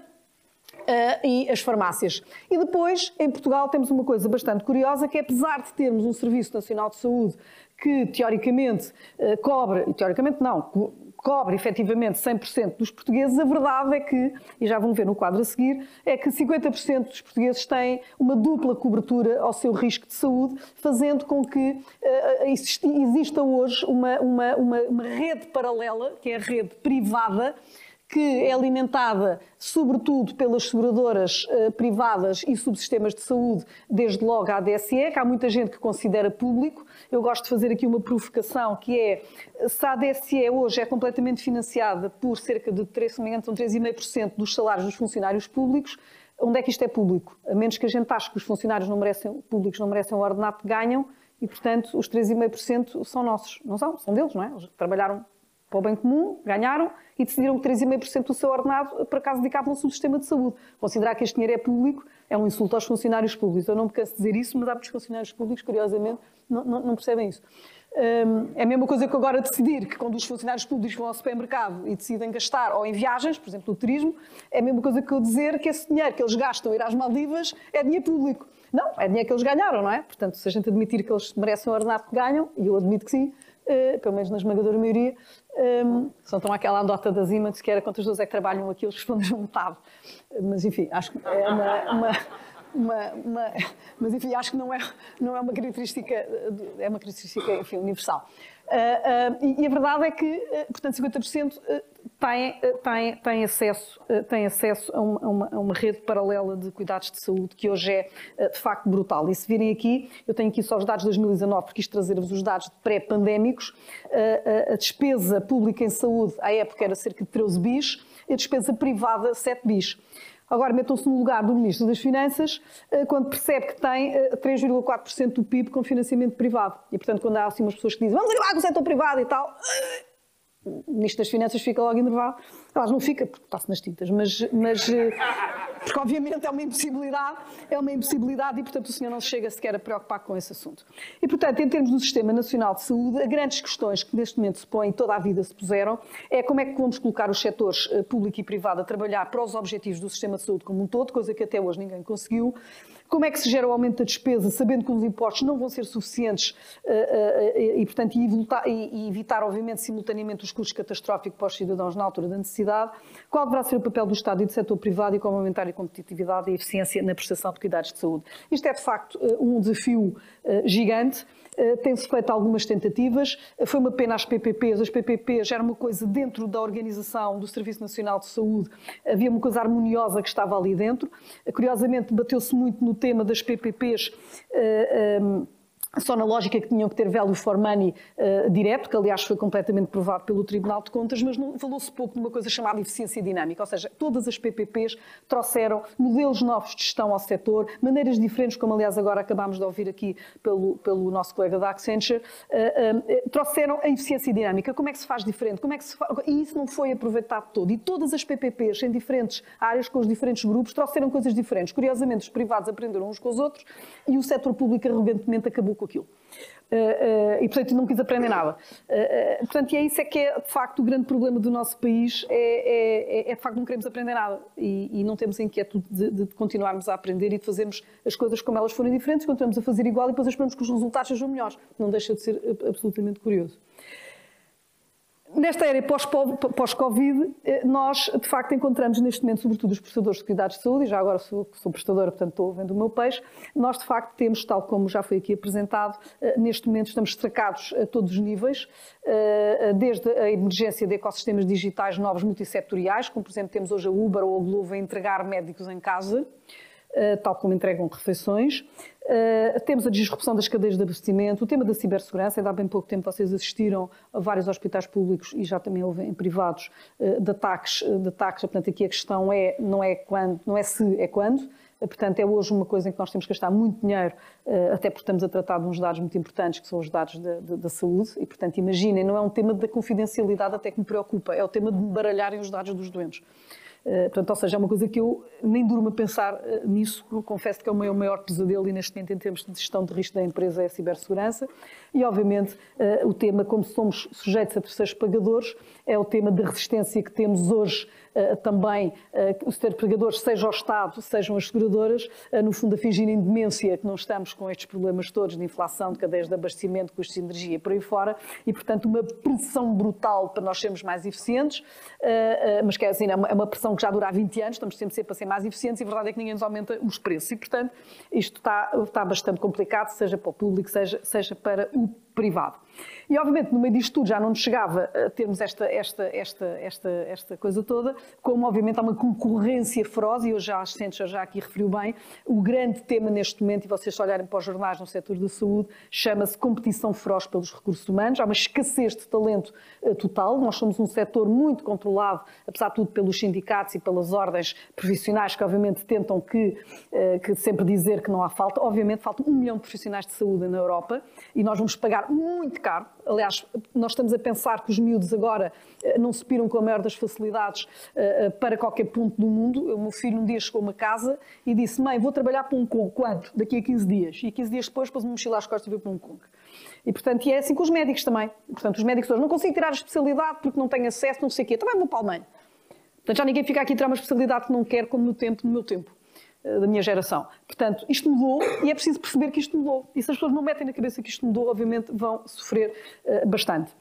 E as farmácias. E depois, em Portugal, temos uma coisa bastante curiosa, que é, apesar de termos um Serviço Nacional de Saúde que, teoricamente, cobre efetivamente 100% dos portugueses, a verdade é que, e já vão ver no quadro a seguir, é que 50% dos portugueses têm uma dupla cobertura ao seu risco de saúde, fazendo com que exista hoje uma rede paralela, que é a rede privada, que é alimentada sobretudo pelas seguradoras privadas e subsistemas de saúde, desde logo a ADSE, que há muita gente que considera público. Eu gosto de fazer aqui uma provocação, que é, se a ADSE hoje é completamente financiada por cerca de 3,5% dos salários dos funcionários públicos, onde é que isto é público? A menos que a gente ache que os funcionários públicos não merecem o ordenado que ganham e, portanto, os 3,5% são nossos. Não são deles, não é? Eles trabalharam para o bem comum, ganharam e decidiram que 3,5% do seu ordenado, por acaso, dedicavam-se ao sistema de saúde. Considerar que este dinheiro é público é um insulto aos funcionários públicos. Eu não me canso de dizer isso, mas há muitos funcionários públicos, curiosamente, não percebem isso. É a mesma coisa que agora decidir que quando os funcionários públicos vão ao supermercado e decidem gastar, ou em viagens, por exemplo, no turismo, é a mesma coisa que eu dizer que esse dinheiro que eles gastam a ir às Maldivas é dinheiro público. Não, é dinheiro que eles ganharam, não é? Portanto, se a gente admitir que eles merecem o ordenado que ganham, e eu admito que sim, pelo menos na esmagadora maioria, só estão aquela andota das IMAX que era quantas pessoas é que trabalham aqui, eles responderam metade. Mas enfim, acho que é mas enfim, acho que não é uma característica, é uma característica, enfim, universal. E a verdade é que, portanto, 50% têm acesso a uma rede paralela de cuidados de saúde que hoje é, de facto, brutal. E se virem aqui, eu tenho aqui só os dados de 2019, porque quis trazer-vos os dados pré-pandémicos. A despesa pública em saúde, à época, era cerca de 13 bis, e a despesa privada, 7 bis. Agora metam-se no lugar do Ministro das Finanças quando percebe que tem 3,4% do PIB com financiamento privado. E, portanto, quando há assim umas pessoas que dizem vamos acabar com o setor privado e tal, o Ministro das Finanças fica logo enervado. Aliás, não fica, porque está-se nas tintas, mas porque obviamente é uma impossibilidade e, portanto, o senhor não se chega sequer a preocupar com esse assunto. E, portanto, em termos do Sistema Nacional de Saúde, as grandes questões que neste momento se põem e toda a vida se puseram é como é que vamos colocar os setores público e privado a trabalhar para os objetivos do sistema de saúde como um todo, coisa que até hoje ninguém conseguiu. Como é que se gera o aumento da despesa, sabendo que os impostos não vão ser suficientes e, portanto, evitar, obviamente, simultaneamente os custos catastróficos para os cidadãos na altura da necessidade? Qual deverá ser o papel do Estado e do setor privado e como aumentar a competitividade e a eficiência na prestação de cuidados de saúde? Isto é, de facto, um desafio gigante. Tem-se feito algumas tentativas. Foi uma pena as PPPs. As PPPs era uma coisa dentro da organização do Serviço Nacional de Saúde. Havia uma coisa harmoniosa que estava ali dentro. Curiosamente, bateu-se muito no tema das PPPs, só na lógica que tinham que ter value for money direto, que aliás foi completamente provado pelo Tribunal de Contas, mas falou-se pouco de uma coisa chamada eficiência dinâmica, ou seja, todas as PPPs trouxeram modelos novos de gestão ao setor, maneiras diferentes, como aliás agora acabámos de ouvir aqui pelo nosso colega da Accenture, trouxeram a eficiência dinâmica. Como é que se faz diferente? E isso não foi aproveitado todo. E todas as PPPs em diferentes áreas, com os diferentes grupos, trouxeram coisas diferentes. Curiosamente, os privados aprenderam uns com os outros e o setor público arrogantemente acabou com aquilo. E, portanto, não quis aprender nada. Portanto, e é isso é que é, de facto, o grande problema do nosso país, de facto, não queremos aprender nada e não temos a inquietude de continuarmos a aprender e de fazermos as coisas como elas forem diferentes, continuamos a fazer igual e depois esperamos que os resultados sejam melhores. Não deixa de ser absolutamente curioso. Nesta era pós-Covid, nós, de facto, encontramos neste momento, sobretudo os prestadores de cuidados de saúde, e já agora sou prestadora, portanto estou vendo o meu peixe, nós, de facto, temos, tal como já foi aqui apresentado, neste momento estamos estracados a todos os níveis, desde a emergência de ecossistemas digitais novos multissetoriais, como, por exemplo, temos hoje a Uber ou a Glovo a entregar médicos em casa, tal como entregam refeições. Temos a disrupção das cadeias de abastecimento, o tema da cibersegurança, ainda há bem pouco tempo vocês assistiram a vários hospitais públicos e já também houve em privados de ataques, portanto aqui a questão não é se, é quando. Portanto, é hoje uma coisa em que nós temos que gastar muito dinheiro, até porque estamos a tratar de uns dados muito importantes, que são os dados da saúde. E, portanto, imaginem, não é um tema da confidencialidade até que me preocupa, é o tema de me baralharem os dados dos doentes. Portanto, ou seja, é uma coisa que eu nem durmo a pensar nisso, confesso que é o meu maior pesadelo e neste momento em termos de gestão de risco da empresa é a cibersegurança e obviamente o tema, como somos sujeitos a terceiros pagadores, é o tema da resistência que temos hoje também, os terceiros pagadores, seja o Estado, sejam as seguradoras, no fundo a fingirem demência que não estamos com estes problemas todos de inflação, de cadeias de abastecimento, custos de energia e por aí fora e portanto uma pressão brutal para nós sermos mais eficientes, mas que é assim, é uma pressão que já dura há 20 anos, estamos sempre a ser mais eficientes e a verdade é que ninguém nos aumenta os preços e, portanto, isto está bastante complicado, seja para o público, seja para o privado. E, obviamente, no meio disto tudo já não nos chegava a termos esta coisa toda, como, obviamente, há uma concorrência feroz, e hoje já a Accenture já aqui referiu bem, o grande tema neste momento, e vocês se olharem para os jornais no setor da saúde, chama-se competição feroz pelos recursos humanos, há uma escassez de talento total, nós somos um setor muito controlado, apesar de tudo, pelos sindicatos e pelas ordens profissionais, que, obviamente, tentam que sempre dizer que não há falta. Obviamente, faltam 1 milhão de profissionais de saúde na Europa, e nós vamos pagar muito caro. Aliás, nós estamos a pensar que os miúdos agora não se piram com a maior das facilidades para qualquer ponto do mundo. O meu filho um dia chegou a uma casa e disse: mãe, vou trabalhar para Hong Kong. Quando? Daqui a 15 dias. E 15 dias depois pôs-me mochila às costas e veio para Hong Kong. E, portanto, é assim com os médicos também. Portanto, os médicos hoje não consigo tirar a especialidade porque não tenho acesso, não sei o quê. Também vou para a Alemanha. Portanto, já ninguém fica aqui a tirar uma especialidade que não quer, como no meu tempo. Da minha geração. Portanto, isto mudou e é preciso perceber que isto mudou. E se as pessoas não metem na cabeça que isto mudou, obviamente vão sofrer bastante.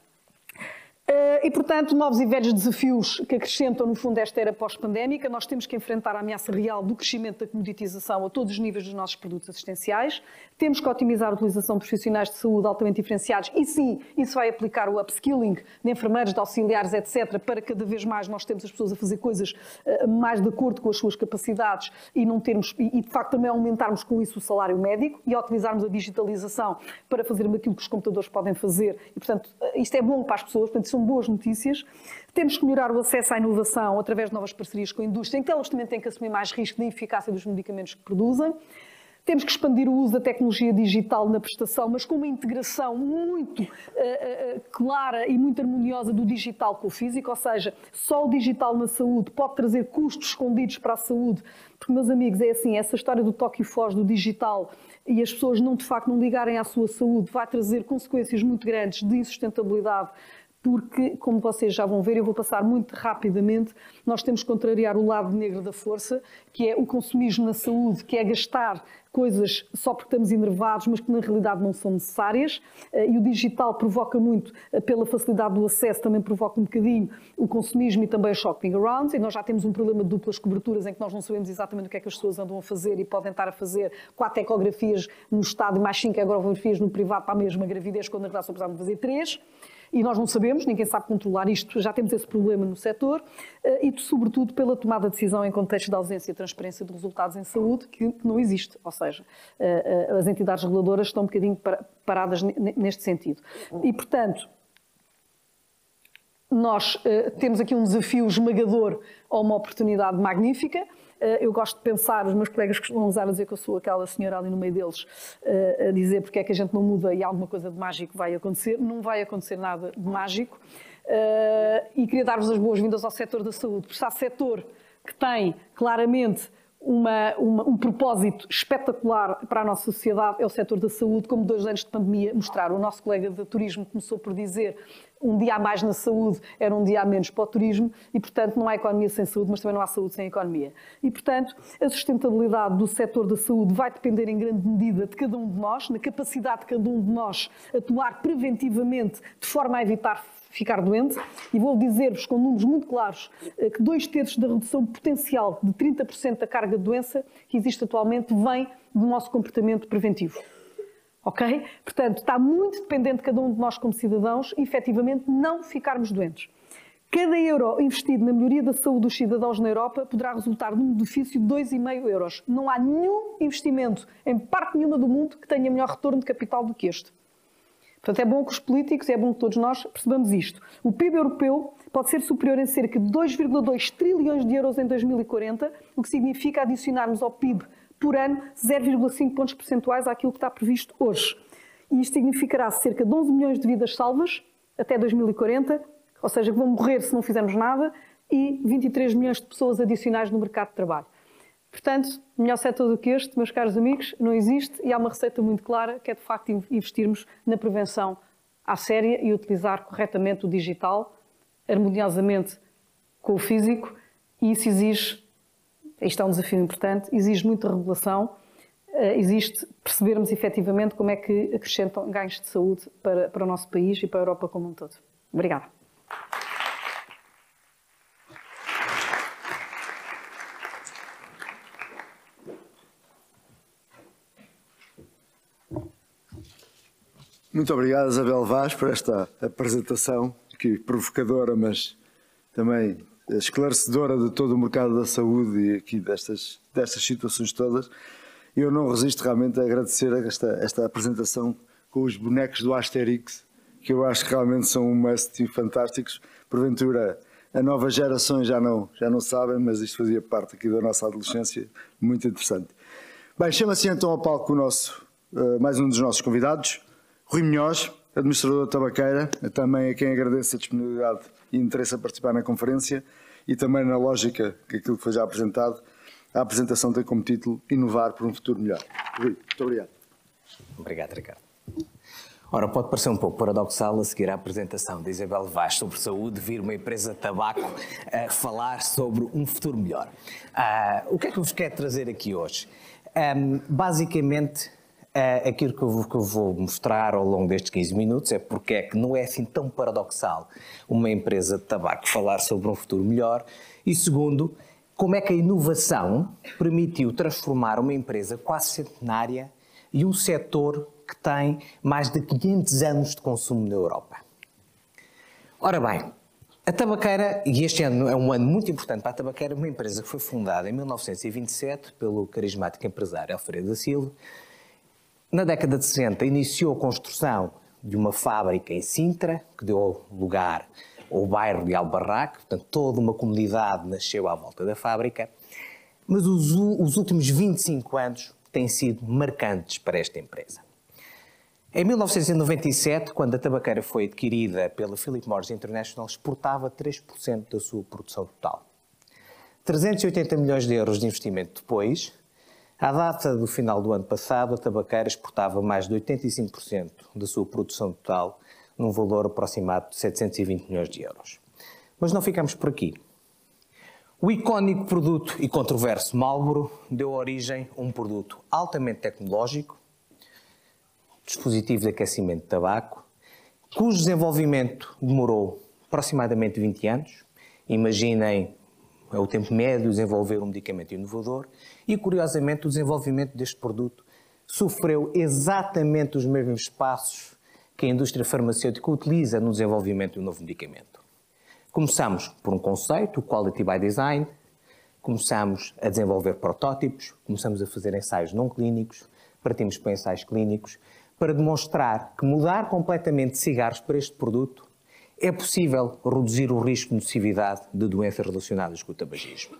E, portanto, novos e velhos desafios que acrescentam, no fundo, esta era pós-pandémica. Nós temos que enfrentar a ameaça real do crescimento da comoditização a todos os níveis dos nossos produtos assistenciais. Temos que otimizar a utilização de profissionais de saúde altamente diferenciados e, sim, isso vai aplicar o upskilling de enfermeiros, de auxiliares, etc., para cada vez mais nós termos as pessoas a fazer coisas mais de acordo com as suas capacidades e não termos, e de facto também aumentarmos com isso o salário médico e otimizarmos a digitalização para fazer aquilo que os computadores podem fazer. E, portanto, isto é bom para as pessoas, portanto, são boas notícias. Temos que melhorar o acesso à inovação através de novas parcerias com a indústria, em que elas também têm que assumir mais risco da eficácia dos medicamentos que produzem. Temos que expandir o uso da tecnologia digital na prestação, mas com uma integração muito clara e muito harmoniosa do digital com o físico, ou seja, só o digital na saúde pode trazer custos escondidos para a saúde, porque, meus amigos, é assim, essa história do toque e foge do digital e as pessoas de facto não ligarem à sua saúde vai trazer consequências muito grandes de insustentabilidade, porque, como vocês já vão ver, eu vou passar muito rapidamente, nós temos que contrariar o lado negro da força, que é o consumismo na saúde, que é gastar coisas só porque estamos enervados, mas que na realidade não são necessárias. E o digital provoca muito, pela facilidade do acesso, também provoca um bocadinho o consumismo e também o shopping around. E nós já temos um problema de duplas coberturas em que nós não sabemos exatamente o que é que as pessoas andam a fazer e podem estar a fazer 4 ecografias no Estado e mais 5 ecografias no privado para a mesma gravidez, quando na verdade só precisamos fazer 3. E nós não sabemos, ninguém sabe controlar isto, já temos esse problema no setor, e sobretudo pela tomada de decisão em contexto de ausência e transparência de resultados em saúde, que não existe. Ou seja, as entidades reguladoras estão um bocadinho paradas neste sentido. E, portanto, nós temos aqui um desafio esmagador ou uma oportunidade magnífica. Eu gosto de pensar, os meus colegas costumam usar a dizer que eu sou aquela senhora ali no meio deles, a dizer porque é que a gente não muda e alguma coisa de mágico vai acontecer. Não vai acontecer nada de mágico. E queria dar-vos as boas-vindas ao setor da saúde, porque se há setor que tem claramente um propósito espetacular para a nossa sociedade, é o setor da saúde, como 2 anos de pandemia mostraram. O nosso colega de turismo começou por dizer: um dia a mais na saúde era um dia a menos para o turismo, e, portanto, não há economia sem saúde, mas também não há saúde sem economia. E, portanto, a sustentabilidade do setor da saúde vai depender em grande medida de cada um de nós, na capacidade de cada um de nós atuar preventivamente de forma a evitar ficar doente, e vou dizer-vos com números muito claros que 2/3 da redução potencial de 30% da carga de doença que existe atualmente vem do nosso comportamento preventivo. Ok? Portanto, está muito dependente de cada um de nós como cidadãos, efetivamente, não ficarmos doentes. Cada euro investido na melhoria da saúde dos cidadãos na Europa poderá resultar num benefício de 2,5 euros. Não há nenhum investimento em parte nenhuma do mundo que tenha melhor retorno de capital do que este. Portanto, é bom que os políticos, é bom que todos nós percebamos isto. O PIB europeu pode ser superior em cerca de 2,2 trilhões de euros em 2040, o que significa adicionarmos ao PIB por ano 0,5 pontos percentuais àquilo que está previsto hoje. E isto significará cerca de 11 milhões de vidas salvas até 2040, ou seja, que vão morrer se não fizermos nada, e 23 milhões de pessoas adicionais no mercado de trabalho. Portanto, melhor setor do que este, meus caros amigos, não existe, e há uma receita muito clara, que é de facto investirmos na prevenção à séria e utilizar corretamente o digital, harmoniosamente com o físico, e isso exige, isto é um desafio importante, exige muita regulação, existe percebermos efetivamente como é que acrescentam ganhos de saúde para o nosso país e para a Europa como um todo. Obrigada. Muito obrigado, Isabel Vaz, por esta apresentação, aqui provocadora, mas também esclarecedora de todo o mercado da saúde e aqui destas situações todas. Eu não resisto realmente a agradecer esta apresentação com os bonecos do Asterix, que eu acho que realmente são um must e fantásticos. Porventura, a nova geração já não sabem, mas isto fazia parte aqui da nossa adolescência, muito interessante. Bem, chama-se então ao palco mais um dos nossos convidados, Rui Munhoz, administrador da Tabaqueira, também a quem agradeço a disponibilidade e interesse a participar na conferência e também na lógica que aquilo que foi já apresentado. A apresentação tem como título Inovar por um futuro melhor. Rui, muito obrigado. Obrigado, Ricardo. Ora, pode parecer um pouco paradoxal a seguir à apresentação de Isabel Vaz sobre saúde, vir uma empresa de tabaco a falar sobre um futuro melhor. O que é que eu vos quero trazer aqui hoje? Basicamente, aquilo que eu vou mostrar ao longo destes 15 minutos é porque é que não é assim tão paradoxal uma empresa de tabaco falar sobre um futuro melhor e, segundo, como é que a inovação permitiu transformar uma empresa quase centenária e um setor que tem mais de 500 anos de consumo na Europa. Ora bem, a Tabaqueira, e este ano é um ano muito importante para a Tabaqueira, uma empresa que foi fundada em 1927 pelo carismático empresário Alfredo da Silva. Na década de 60 iniciou a construção de uma fábrica em Sintra, que deu lugar ao bairro de Albarraque, portanto toda uma comunidade nasceu à volta da fábrica, mas os últimos 25 anos têm sido marcantes para esta empresa. Em 1997, quando a Tabaqueira foi adquirida pela Philip Morris International, exportava 3% da sua produção total. 380 milhões de euros de investimento depois, à data do final do ano passado, a Tabaqueira exportava mais de 85% da sua produção total, num valor aproximado de 720 milhões de euros. Mas não ficamos por aqui. O icónico produto e controverso Marlboro deu origem a um produto altamente tecnológico, dispositivo de aquecimento de tabaco, cujo desenvolvimento demorou aproximadamente 20 anos. Imaginem o tempo médio de desenvolver um medicamento inovador e, curiosamente, o desenvolvimento deste produto sofreu exatamente os mesmos passos que a indústria farmacêutica utiliza no desenvolvimento de um novo medicamento. Começamos por um conceito, o Quality by Design, começamos a desenvolver protótipos, começamos a fazer ensaios não clínicos, partimos para ensaios clínicos, para demonstrar que mudar completamente de cigarros para este produto é possível reduzir o risco de nocividade de doenças relacionadas com o tabagismo.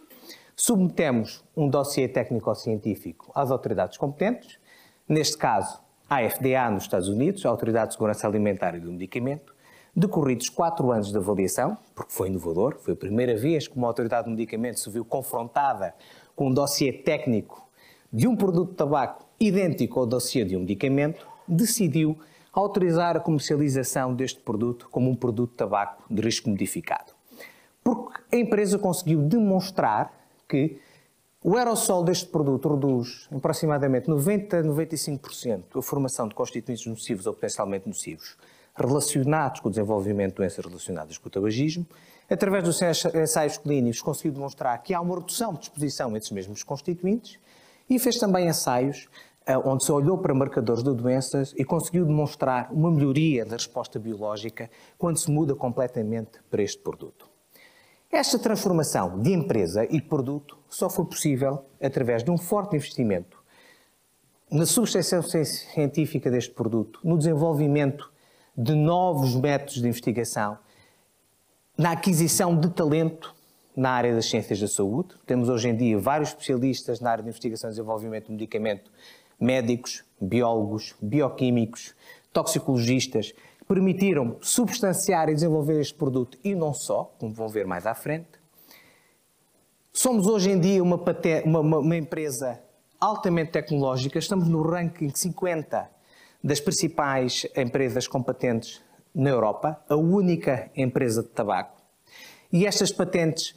Submetemos um dossiê técnico-científico às autoridades competentes, neste caso à FDA nos Estados Unidos, a Autoridade de Segurança Alimentar e do Medicamento, decorridos 4 anos de avaliação, porque foi inovador, foi a primeira vez que uma autoridade de medicamento se viu confrontada com um dossiê técnico de um produto de tabaco idêntico ao dossiê de um medicamento, decidiu autorizar a comercialização deste produto como um produto de tabaco de risco modificado. Porque a empresa conseguiu demonstrar que o aerossol deste produto reduz aproximadamente 90% a 95% a formação de constituintes nocivos ou potencialmente nocivos relacionados com o desenvolvimento de doenças relacionadas com o tabagismo. Através dos ensaios clínicos conseguiu demonstrar que há uma redução de exposição a esses mesmos constituintes e fez também ensaios onde se olhou para marcadores de doenças e conseguiu demonstrar uma melhoria da resposta biológica quando se muda completamente para este produto. Esta transformação de empresa e produto só foi possível através de um forte investimento na substanciação científica deste produto, no desenvolvimento de novos métodos de investigação, na aquisição de talento na área das ciências da saúde. Temos hoje em dia vários especialistas na área de investigação e desenvolvimento de medicamento, médicos, biólogos, bioquímicos, toxicologistas, que permitiram substanciar e desenvolver este produto e não só, como vão ver mais à frente. Somos hoje em dia uma empresa altamente tecnológica, estamos no ranking 50 das principais empresas com patentes na Europa, a única empresa de tabaco. E estas patentes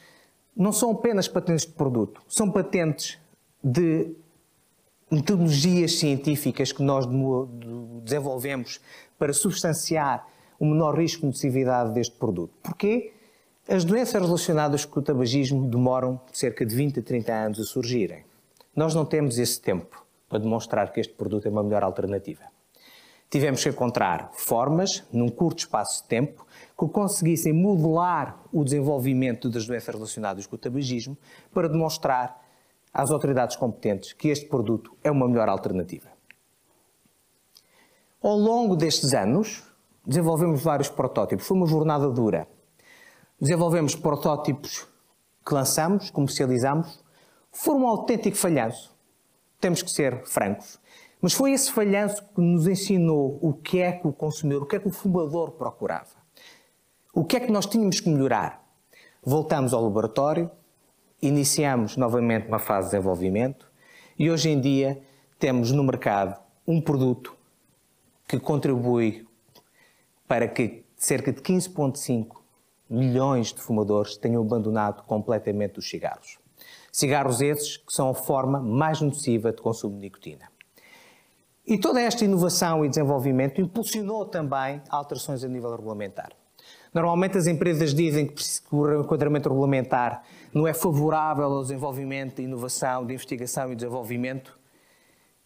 não são apenas patentes de produto, são patentes de metodologias científicas que nós desenvolvemos para substanciar o menor risco de nocividade deste produto. Porquê? As doenças relacionadas com o tabagismo demoram cerca de 20 a 30 anos a surgirem. Nós não temos esse tempo para demonstrar que este produto é uma melhor alternativa. Tivemos que encontrar formas, num curto espaço de tempo, que conseguissem modelar o desenvolvimento das doenças relacionadas com o tabagismo para demonstrar às autoridades competentes que este produto é uma melhor alternativa. Ao longo destes anos, desenvolvemos vários protótipos. Foi uma jornada dura. Desenvolvemos protótipos que lançamos, comercializamos. Foram um autêntico falhanço. Temos que ser francos. Mas foi esse falhanço que nos ensinou o que é que o consumidor, o que é que o fumador procurava. O que é que nós tínhamos que melhorar? Voltamos ao laboratório, iniciamos novamente uma fase de desenvolvimento e hoje em dia temos no mercado um produto que contribui para que cerca de 15,5 milhões de fumadores tenham abandonado completamente os cigarros. Cigarros esses que são a forma mais nociva de consumo de nicotina. E toda esta inovação e desenvolvimento impulsionou também alterações a nível regulamentar. Normalmente as empresas dizem que o enquadramento regulamentar não é favorável ao desenvolvimento, inovação, de investigação e desenvolvimento,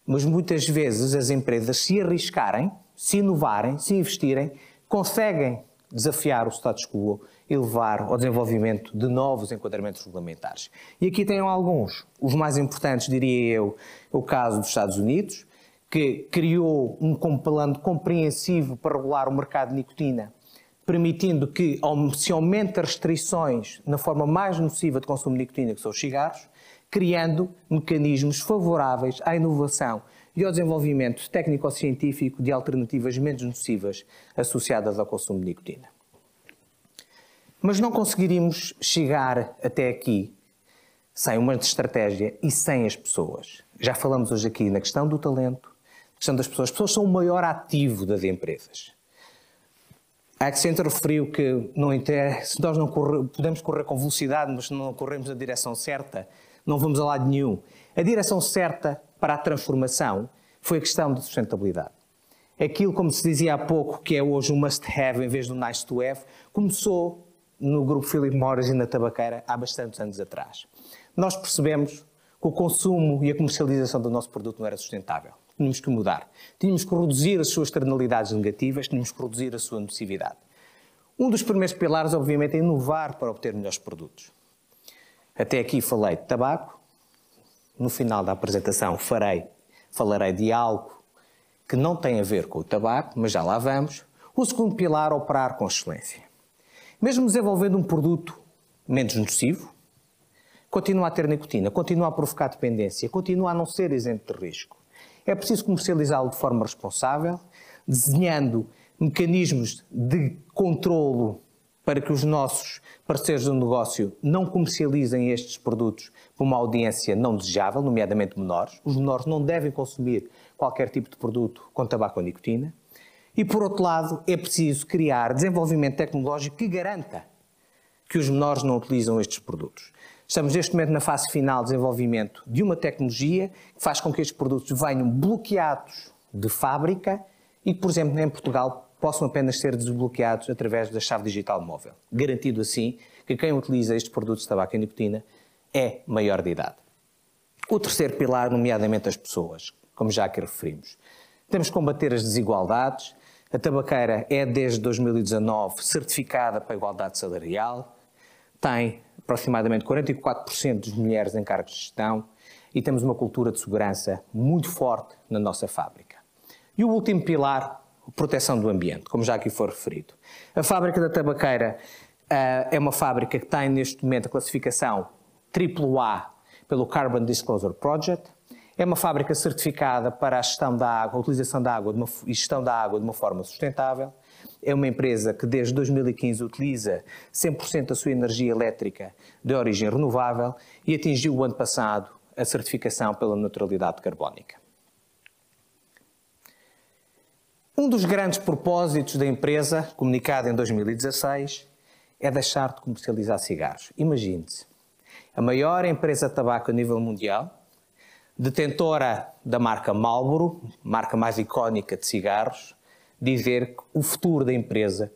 mas muitas vezes as empresas, se arriscarem, se inovarem, se investirem, conseguem desafiar o status quo e levar ao desenvolvimento de novos enquadramentos regulamentares. E aqui tenho alguns. Os mais importantes, diria eu, o caso dos Estados Unidos, que criou um plano compreensivo para regular o mercado de nicotina, permitindo que se aumente as restrições na forma mais nociva de consumo de nicotina, que são os cigarros, criando mecanismos favoráveis à inovação e ao desenvolvimento técnico-científico de alternativas menos nocivas associadas ao consumo de nicotina. Mas não conseguiríamos chegar até aqui sem uma estratégia e sem as pessoas. Já falamos hoje aqui na questão do talento, na questão das pessoas. As pessoas são o maior ativo das empresas. A Accenture referiu que não interessa, se nós não podemos correr com velocidade, mas se não corremos na direção certa, não vamos a lado nenhum. A direção certa para a transformação foi a questão da sustentabilidade. Aquilo, como se dizia há pouco, que é hoje um must-have em vez do nice-to-have, começou no grupo Philip Morris e na tabaqueira há bastantes anos atrás. Nós percebemos que o consumo e a comercialização do nosso produto não era sustentável. Tínhamos que mudar. Tínhamos que reduzir as suas externalidades negativas, tínhamos que reduzir a sua nocividade. Um dos primeiros pilares, obviamente, é inovar para obter melhores produtos. Até aqui falei de tabaco. No final da apresentação falarei de algo que não tem a ver com o tabaco, mas já lá vamos. O segundo pilar, operar com excelência. Mesmo desenvolvendo um produto menos nocivo, continua a ter nicotina, continua a provocar dependência, continua a não ser isento de risco. É preciso comercializá-lo de forma responsável, desenhando mecanismos de controlo para que os nossos parceiros do negócio não comercializem estes produtos para uma audiência não desejável, nomeadamente menores. Os menores não devem consumir qualquer tipo de produto com tabaco ou nicotina. E, por outro lado, é preciso criar desenvolvimento tecnológico que garanta que os menores não utilizam estes produtos. Estamos neste momento na fase final de desenvolvimento de uma tecnologia que faz com que estes produtos venham bloqueados de fábrica e que, por exemplo, em Portugal, possam apenas ser desbloqueados através da chave digital móvel, garantindo assim que quem utiliza estes produtos de tabaco e nicotina é maior de idade. O terceiro pilar, nomeadamente as pessoas, como já aqui referimos. Temos que combater as desigualdades. A tabaqueira é, desde 2019, certificada para a igualdade salarial, tem aproximadamente 44% das mulheres em cargos de gestão e temos uma cultura de segurança muito forte na nossa fábrica. E o último pilar, a proteção do ambiente, como já aqui foi referido. A fábrica da tabaqueira É uma fábrica que tem neste momento a classificação AAA pelo Carbon Disclosure Project. É uma fábrica certificada para a gestão da água, a utilização da água e gestão da água de uma forma sustentável. É uma empresa que desde 2015 utiliza 100% da sua energia elétrica de origem renovável e atingiu o ano passado a certificação pela neutralidade carbónica. Um dos grandes propósitos da empresa, comunicado em 2016, é deixar de comercializar cigarros. Imagine-se, a maior empresa de tabaco a nível mundial, detentora da marca Marlboro, marca mais icónica de cigarros, dizer que o futuro da empresa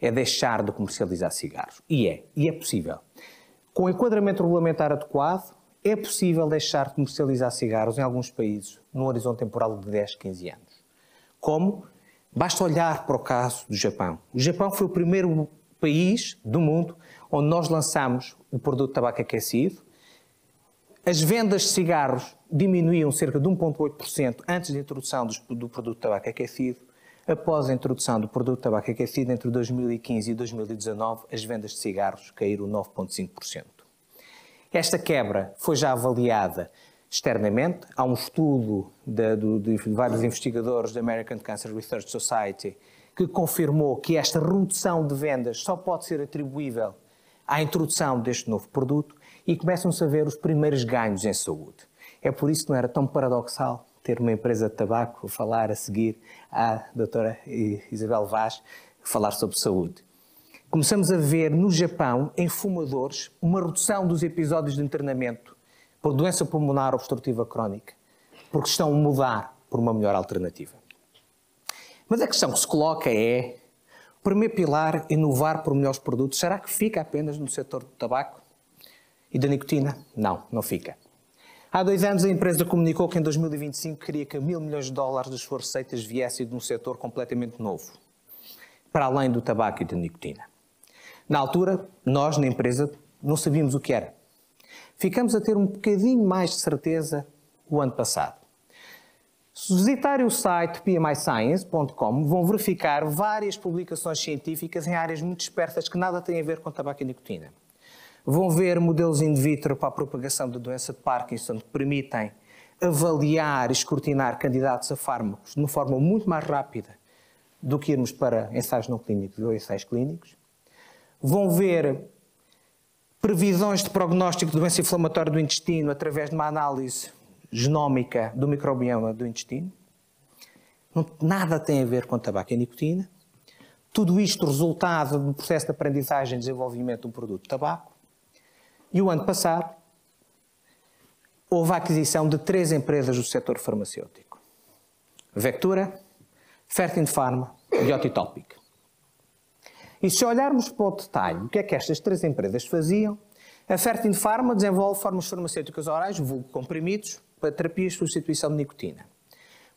é deixar de comercializar cigarros. E é possível. Com o enquadramento regulamentar adequado, é possível deixar de comercializar cigarros em alguns países num horizonte temporal de 10, 15 anos. Como? Basta olhar para o caso do Japão. O Japão foi o primeiro país do mundo onde nós lançamos o produto de tabaco aquecido. As vendas de cigarros diminuíam cerca de 1,8% antes da introdução do produto de tabaco aquecido. Após a introdução do produto de tabaco aquecido, entre 2015 e 2019, as vendas de cigarros caíram 9,5%. Esta quebra foi já avaliada externamente. Há um estudo de vários investigadores da American Cancer Research Society que confirmou que esta redução de vendas só pode ser atribuível à introdução deste novo produto e começam-se a ver os primeiros ganhos em saúde. É por isso que não era tão paradoxal ter uma empresa de tabaco a falar a seguir à doutora Isabel Vaz falar sobre saúde. Começamos a ver no Japão, em fumadores, uma redução dos episódios de internamento por doença pulmonar obstrutiva crónica, porque estão a mudar por uma melhor alternativa. Mas a questão que se coloca é, o primeiro pilar, inovar por melhores produtos, será que fica apenas no setor do tabaco e da nicotina? Não, não fica. Há 2 anos a empresa comunicou que em 2025 queria que $1.000 milhões das suas receitas viessem de um setor completamente novo, para além do tabaco e da nicotina. Na altura, nós, na empresa, não sabíamos o que era. Ficamos a ter um bocadinho mais de certeza o ano passado. Se visitarem o site pmiscience.com, vão verificar várias publicações científicas em áreas muito dispersas que nada têm a ver com tabaco e nicotina. Vão ver modelos in vitro para a propagação da doença de Parkinson que permitem avaliar e escrutinar candidatos a fármacos de uma forma muito mais rápida do que irmos para ensaios não clínicos ou ensaios clínicos. Vão ver previsões de prognóstico de doença inflamatória do intestino através de uma análise genómica do microbioma do intestino. Nada tem a ver com tabaco e nicotina. Tudo isto resultado do processo de aprendizagem e desenvolvimento de um produto de tabaco. E o ano passado houve a aquisição de 3 empresas do setor farmacêutico. Vectura, Fertin Pharma e Otitopic. E se olharmos para o detalhe, o que é que estas 3 empresas faziam? A Fertin Pharma desenvolve fórmulas farmacêuticas orais, vulgo comprimidos, para terapias de substituição de nicotina.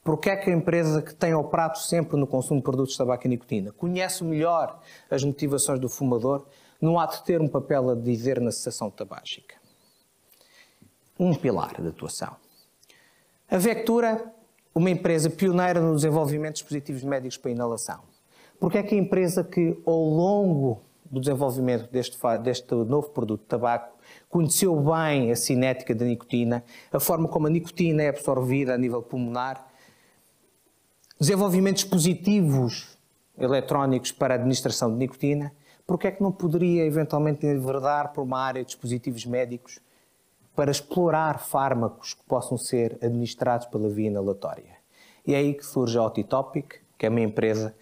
Porque é que a empresa que tem operado sempre no consumo de produtos de tabaco e nicotina conhece melhor as motivações do fumador, não há de ter um papel a dizer na cessação tabágica? Um pilar de atuação. A Vectura, uma empresa pioneira no desenvolvimento de dispositivos médicos para inalação. Porque é que a empresa que, ao longo do desenvolvimento deste novo produto de tabaco, conheceu bem a cinética da nicotina, a forma como a nicotina é absorvida a nível pulmonar, desenvolvimento de dispositivos eletrónicos para a administração de nicotina, porque é que não poderia eventualmente enverdar por uma área de dispositivos médicos para explorar fármacos que possam ser administrados pela via inalatória? E é aí que surge a Otitopic, que é uma empresa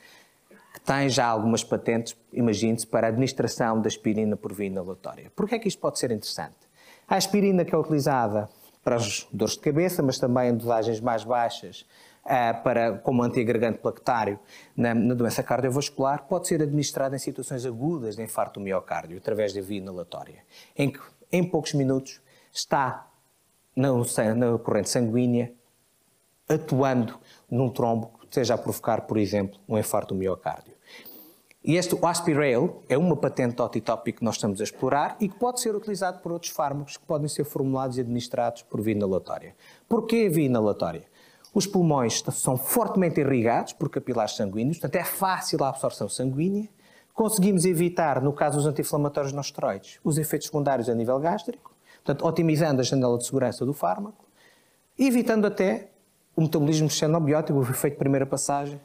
que tem já algumas patentes, imagine-se, para a administração da aspirina por via inalatória. Porquê é que isto pode ser interessante? A aspirina que é utilizada para as dores de cabeça, mas também em dosagens mais baixas, como antiagregante plaquetário na doença cardiovascular, pode ser administrada em situações agudas de infarto do miocárdio, através da via inalatória, em que em poucos minutos está na corrente sanguínea, atuando num trombo que esteja a provocar, por exemplo, um infarto do miocárdio. E o Aspirail é uma patente Otitopic que nós estamos a explorar e que pode ser utilizado por outros fármacos que podem ser formulados e administrados por via inalatória. Porquê a via inalatória? Os pulmões são fortemente irrigados por capilares sanguíneos, portanto é fácil a absorção sanguínea, Conseguimos evitar, no caso dos anti-inflamatórios não esteroides, os efeitos secundários a nível gástrico, portanto, otimizando a janela de segurança do fármaco, evitando até o metabolismo xenobiótico, o efeito de primeira passagem,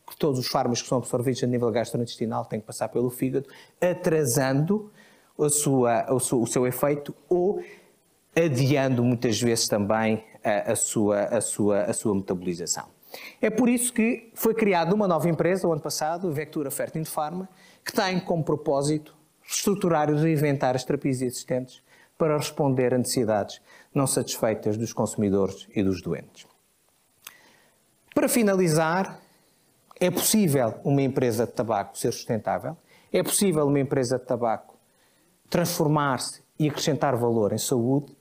que todos os fármacos que são absorvidos a nível gastrointestinal têm que passar pelo fígado, atrasando o seu efeito ou adiando muitas vezes também a sua metabolização. É por isso que foi criada uma nova empresa, o ano passado, a Vectura Fertin Pharma, que tem como propósito estruturar e reinventar as terapias existentes para responder a necessidades não satisfeitas dos consumidores e dos doentes. Para finalizar, é possível uma empresa de tabaco ser sustentável, é possível uma empresa de tabaco transformar-se e acrescentar valor em saúde,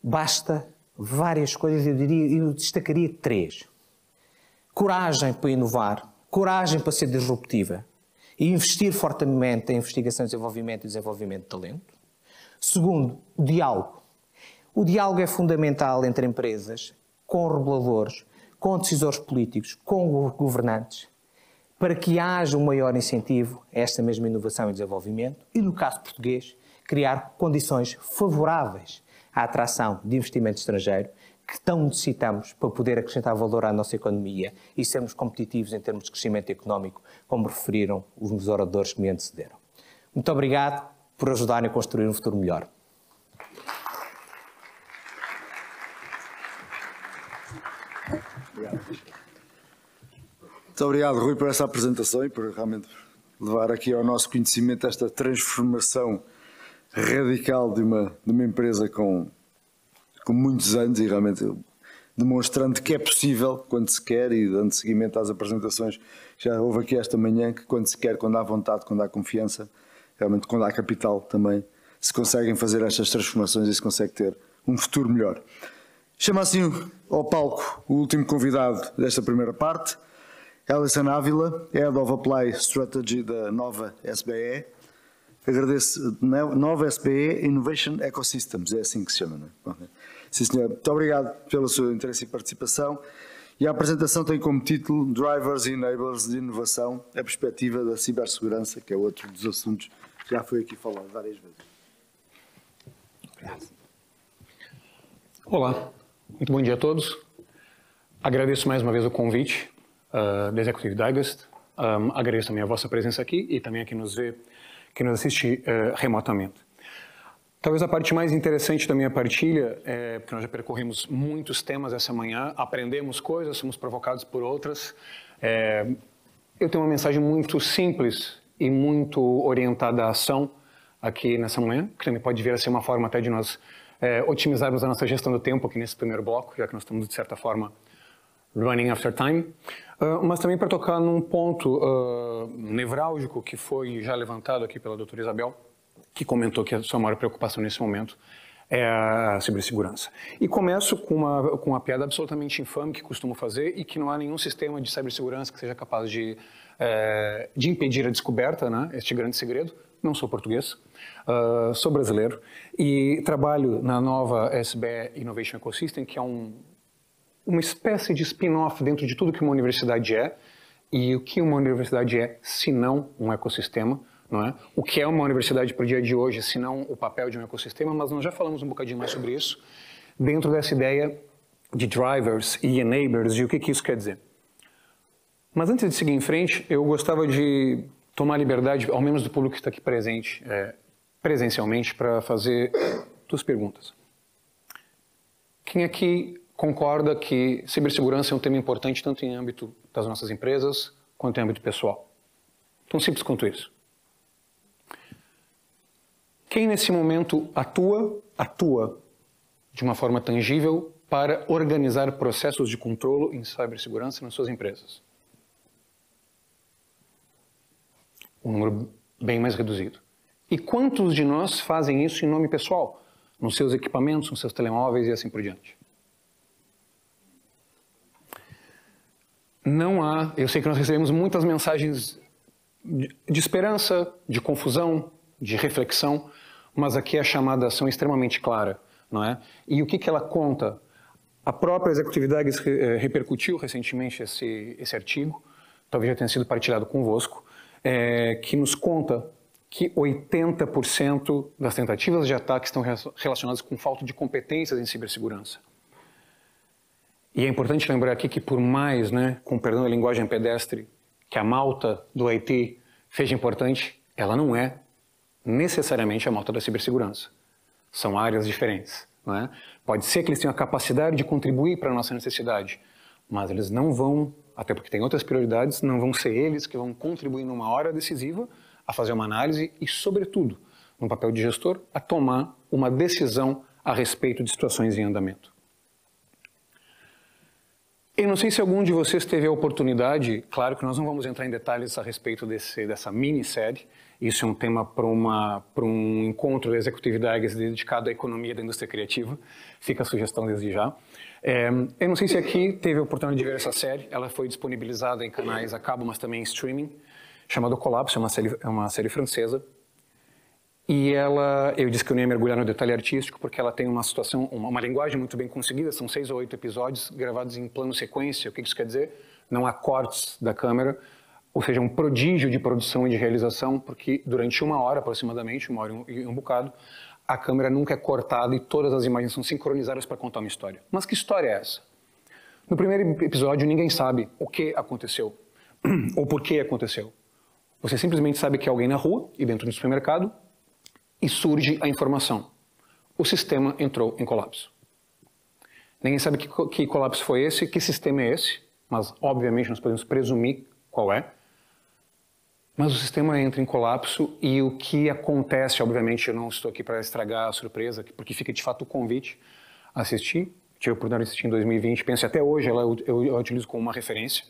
basta várias coisas, eu destacaria 3. Coragem para inovar, coragem para ser disruptiva e investir fortemente em investigação, desenvolvimento e desenvolvimento de talento. Segundo, o diálogo. O diálogo é fundamental entre empresas, com reguladores, com decisores políticos, com governantes, para que haja um maior incentivo a esta mesma inovação e desenvolvimento e, no caso português, criar condições favoráveis à atração de investimento estrangeiro que tão necessitamos para poder acrescentar valor à nossa economia e sermos competitivos em termos de crescimento económico, como referiram os oradores que me antecederam. Muito obrigado por ajudarem a construir um futuro melhor. Muito obrigado, Rui, por essa apresentação e por realmente levar aqui ao nosso conhecimento esta transformação radical de uma empresa com muitos anos e realmente demonstrando que é possível quando se quer e dando seguimento às apresentações. Já houve aqui esta manhã que quando se quer, quando há vontade, quando há confiança, realmente quando há capital também, se conseguem fazer estas transformações e se consegue ter um futuro melhor. Chama assim ao palco o último convidado desta primeira parte, Alison Ávila, Head of Apply Strategy da Nova SBE. Agradeço, Nova SBE Innovation Ecosystems, é assim que se chama, não é? Sim, senhor. Muito obrigado pelo seu interesse e participação. E a apresentação tem como título Drivers e Enablers de Inovação, a perspectiva da cibersegurança, que é outro dos assuntos que já foi aqui falado várias vezes. Obrigado. Olá, muito bom dia a todos. Agradeço mais uma vez o convite da Executive Digest. Agradeço também a vossa presença aqui e também a quem nos vê, quem nos assiste remotamente. Talvez a parte mais interessante da minha partilha é porque nós já percorremos muitos temas essa manhã, aprendemos coisas, somos provocados por outras. Eu tenho uma mensagem muito simples e muito orientada à ação aqui nessa manhã, que também pode vir a ser uma forma até de nós otimizarmos a nossa gestão do tempo aqui nesse primeiro bloco, já que nós estamos, de certa forma, running after time, mas também para tocar num ponto nevrálgico que foi já levantado aqui pela doutora Isabel, que comentou que a sua maior preocupação nesse momento é a cibersegurança. E começo com uma piada absolutamente infame que costumo fazer e que não há nenhum sistema de cibersegurança que seja capaz de impedir a descoberta, né, este grande segredo. Não sou português, sou brasileiro e trabalho na Nova SBE Innovation Ecosystem, que é uma espécie de spin-off dentro de tudo que uma universidade é. E o que uma universidade é, se não um ecossistema, não é? O que é uma universidade para o dia de hoje, se não o papel de um ecossistema, mas nós já falamos um bocadinho mais sobre isso, dentro dessa ideia de drivers e enablers e o que isso quer dizer. Mas antes de seguir em frente, eu gostava de tomar a liberdade, ao menos do público que está aqui presente, presencialmente, para fazer 2 perguntas. Quem aqui concorda que cibersegurança é um tema importante tanto em âmbito das nossas empresas quanto em âmbito pessoal? Tão simples quanto isso. Quem nesse momento atua de uma forma tangível para organizar processos de controle em cibersegurança nas suas empresas? Um número bem mais reduzido. E quantos de nós fazem isso em nome pessoal? Nos seus equipamentos, nos seus telemóveis e assim por diante? Não há, eu sei que nós recebemos muitas mensagens de esperança, de confusão, de reflexão, mas aqui a chamada ação é extremamente clara, não é? E o que ela conta? A própria Executive Digest repercutiu recentemente esse artigo, talvez já tenha sido partilhado convosco, que nos conta que 80% das tentativas de ataque estão relacionadas com falta de competências em cibersegurança. E é importante lembrar aqui que por mais, com perdão da linguagem pedestre, que a malta do IT seja importante, ela não é necessariamente a malta da cibersegurança. São áreas diferentes. Não é? Pode ser que eles tenham a capacidade de contribuir para a nossa necessidade, mas eles não vão, até porque tem outras prioridades, não vão ser eles que vão contribuir numa hora decisiva a fazer uma análise e, sobretudo, no papel de gestor, a tomar uma decisão a respeito de situações em andamento. Eu não sei se algum de vocês teve a oportunidade, claro que nós não vamos entrar em detalhes a respeito dessa minissérie, isso é um tema para um encontro da Executive Digest dedicado à economia da indústria criativa, fica a sugestão desde já. Eu não sei se aqui teve a oportunidade de ver essa série, ela foi disponibilizada em canais a cabo, mas também em streaming, chamada Colapso, é uma série francesa. E eu disse que eu não ia mergulhar no detalhe artístico, porque ela tem uma linguagem muito bem conseguida, são 6 ou 8 episódios gravados em plano sequência. O que isso quer dizer? Não há cortes da câmera, ou seja, um prodígio de produção e de realização, porque durante 1 hora aproximadamente, 1 hora e um bocado, a câmera nunca é cortada e todas as imagens são sincronizadas para contar uma história. Mas que história é essa? No primeiro episódio, ninguém sabe o que aconteceu, ou por que aconteceu. Você simplesmente sabe que é alguém na rua e dentro do supermercado, e surge a informação. O sistema entrou em colapso. Ninguém sabe que colapso foi esse, que sistema é esse, mas obviamente nós podemos presumir qual é. Mas o sistema entra em colapso e o que acontece, obviamente eu não estou aqui para estragar a surpresa, porque fica de fato o convite a assistir. Tive a oportunidade de assistir em 2020, penso até hoje, eu a utilizo como uma referência,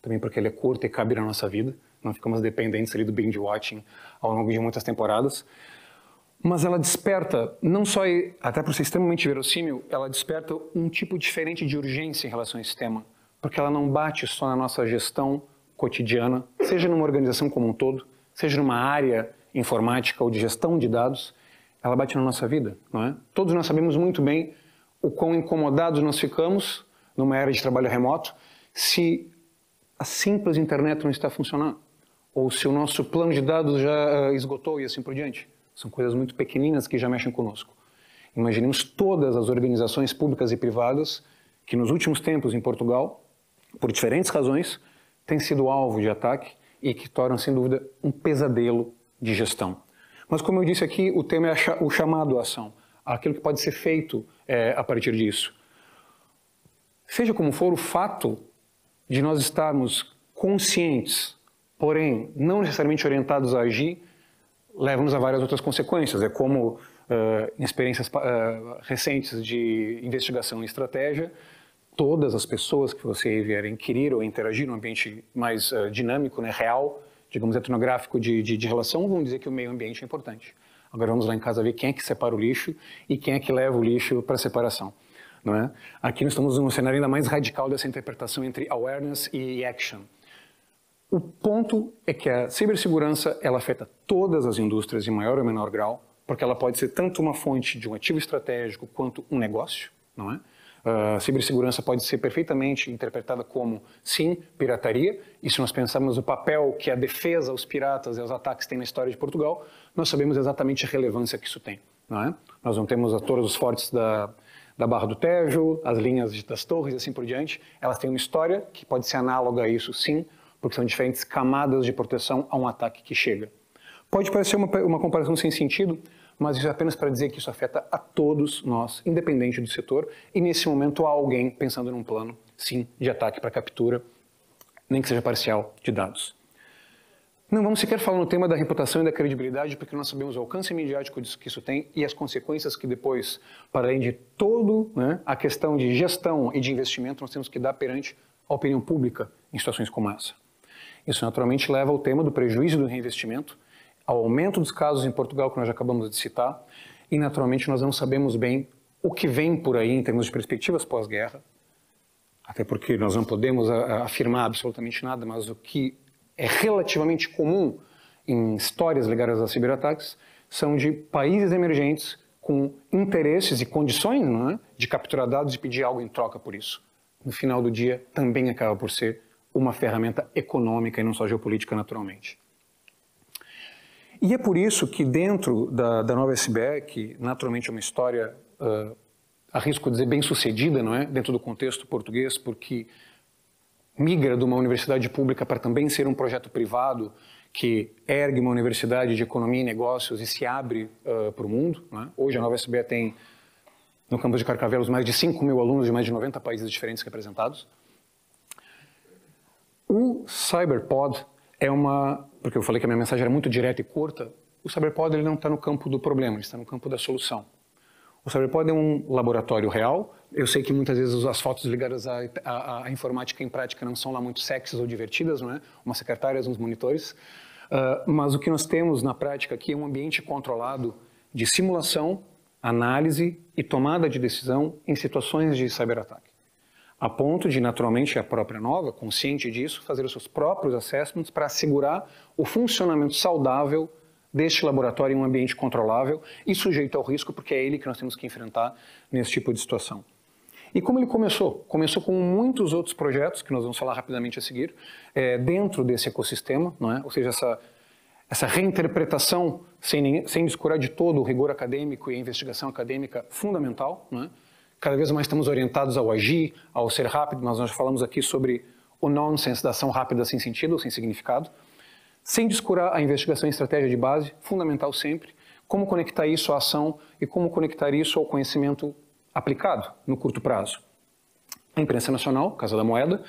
também porque ele é curto e cabe na nossa vida, não ficamos dependentes ali do binge watching ao longo de muitas temporadas. Mas ela desperta, não só, até por ser extremamente verossímil, ela desperta um tipo diferente de urgência em relação a esse tema, porque ela não bate só na nossa gestão cotidiana, seja numa organização como um todo, seja numa área informática ou de gestão de dados, ela bate na nossa vida, não é? Todos nós sabemos muito bem o quão incomodados nós ficamos numa era de trabalho remoto se a simples internet não está funcionando, ou se o nosso plano de dados já esgotou e assim por diante. São coisas muito pequeninas que já mexem conosco. Imaginemos todas as organizações públicas e privadas que nos últimos tempos em Portugal, por diferentes razões, têm sido alvo de ataque e que tornam, sem dúvida, um pesadelo de gestão. Mas, como eu disse aqui, o tema é o chamado à ação, aquilo que pode ser feito a partir disso. Seja como for, o fato de nós estarmos conscientes, porém não necessariamente orientados a agir, leva-nos a várias outras consequências. É como, em experiências recentes de investigação e estratégia, todas as pessoas que você vier inquirir ou interagir num ambiente mais dinâmico, real, digamos, etnográfico de relação, vão dizer que o meio ambiente é importante. Agora vamos lá em casa ver quem é que separa o lixo e quem é que leva o lixo para a separação. Não é? Aqui nós estamos num cenário ainda mais radical dessa interpretação entre awareness e action. O ponto é que a cibersegurança ela afeta todas as indústrias em maior ou menor grau, porque ela pode ser tanto uma fonte de um ativo estratégico quanto um negócio, não é? A cibersegurança pode ser perfeitamente interpretada como, sim, pirataria, e se nós pensarmos o papel que a defesa aos piratas e aos ataques têm na história de Portugal, nós sabemos exatamente a relevância que isso tem, não é? Nós não temos as torres dos fortes da Barra do Tejo, as linhas das torres e assim por diante, elas têm uma história que pode ser análoga a isso, sim, porque são diferentes camadas de proteção a um ataque que chega. Pode parecer uma comparação sem sentido, mas isso é apenas para dizer que isso afeta a todos nós, independente do setor, e nesse momento há alguém pensando num plano, sim, de ataque para captura, nem que seja parcial, de dados. Não vamos sequer falar no tema da reputação e da credibilidade, porque nós sabemos o alcance midiático que isso tem e as consequências que depois, para além de toda a questão de gestão e de investimento, nós temos que dar perante a opinião pública em situações como essa. Isso naturalmente leva ao tema do prejuízo do reinvestimento, ao aumento dos casos em Portugal, que nós já acabamos de citar, e naturalmente nós não sabemos bem o que vem por aí em termos de perspectivas pós-guerra, até porque nós não podemos afirmar absolutamente nada, mas o que é relativamente comum em histórias ligadas a ciberataques são de países emergentes com interesses e condições de capturar dados e pedir algo em troca por isso. No final do dia, também acaba por ser uma ferramenta econômica e não só geopolítica, naturalmente. E é por isso que dentro da nova SBE, que naturalmente é uma história, arrisco dizer, bem sucedida, não é? Dentro do contexto português, porque migra de uma universidade pública para também ser um projeto privado que ergue uma universidade de economia e negócios e se abre para o mundo. Não é? Hoje a nova SBE tem, no campus de Carcavelos, mais de 5 mil alunos de mais de 90 países diferentes representados. O CyberPod é porque eu falei que a minha mensagem era muito direta e curta, o CyberPod ele não está no campo do problema, ele está no campo da solução. O CyberPod é um laboratório real. Eu sei que muitas vezes as fotos ligadas à informática em prática não são lá muito sexys ou divertidas, não é? Umas secretárias, uns monitores. Mas o que nós temos na prática aqui é um ambiente controlado de simulação, análise e tomada de decisão em situações de cyberataque. A ponto de, naturalmente, a própria Nova, consciente disso, fazer os seus próprios assessments para assegurar o funcionamento saudável deste laboratório em um ambiente controlável e sujeito ao risco, porque é ele que nós temos que enfrentar nesse tipo de situação. E como ele começou? Começou com muitos outros projetos, que nós vamos falar rapidamente a seguir, dentro desse ecossistema, não é? Ou seja, essa reinterpretação, sem descurar de todo o rigor acadêmico e a investigação acadêmica fundamental, não é? Cada vez mais estamos orientados ao agir, ao ser rápido, nós já falamos aqui sobre o nonsense da ação rápida sem sentido ou sem significado, sem descurar a investigação em estratégia de base, fundamental sempre, como conectar isso à ação e como conectar isso ao conhecimento aplicado no curto prazo. A imprensa nacional, Casa da Moeda,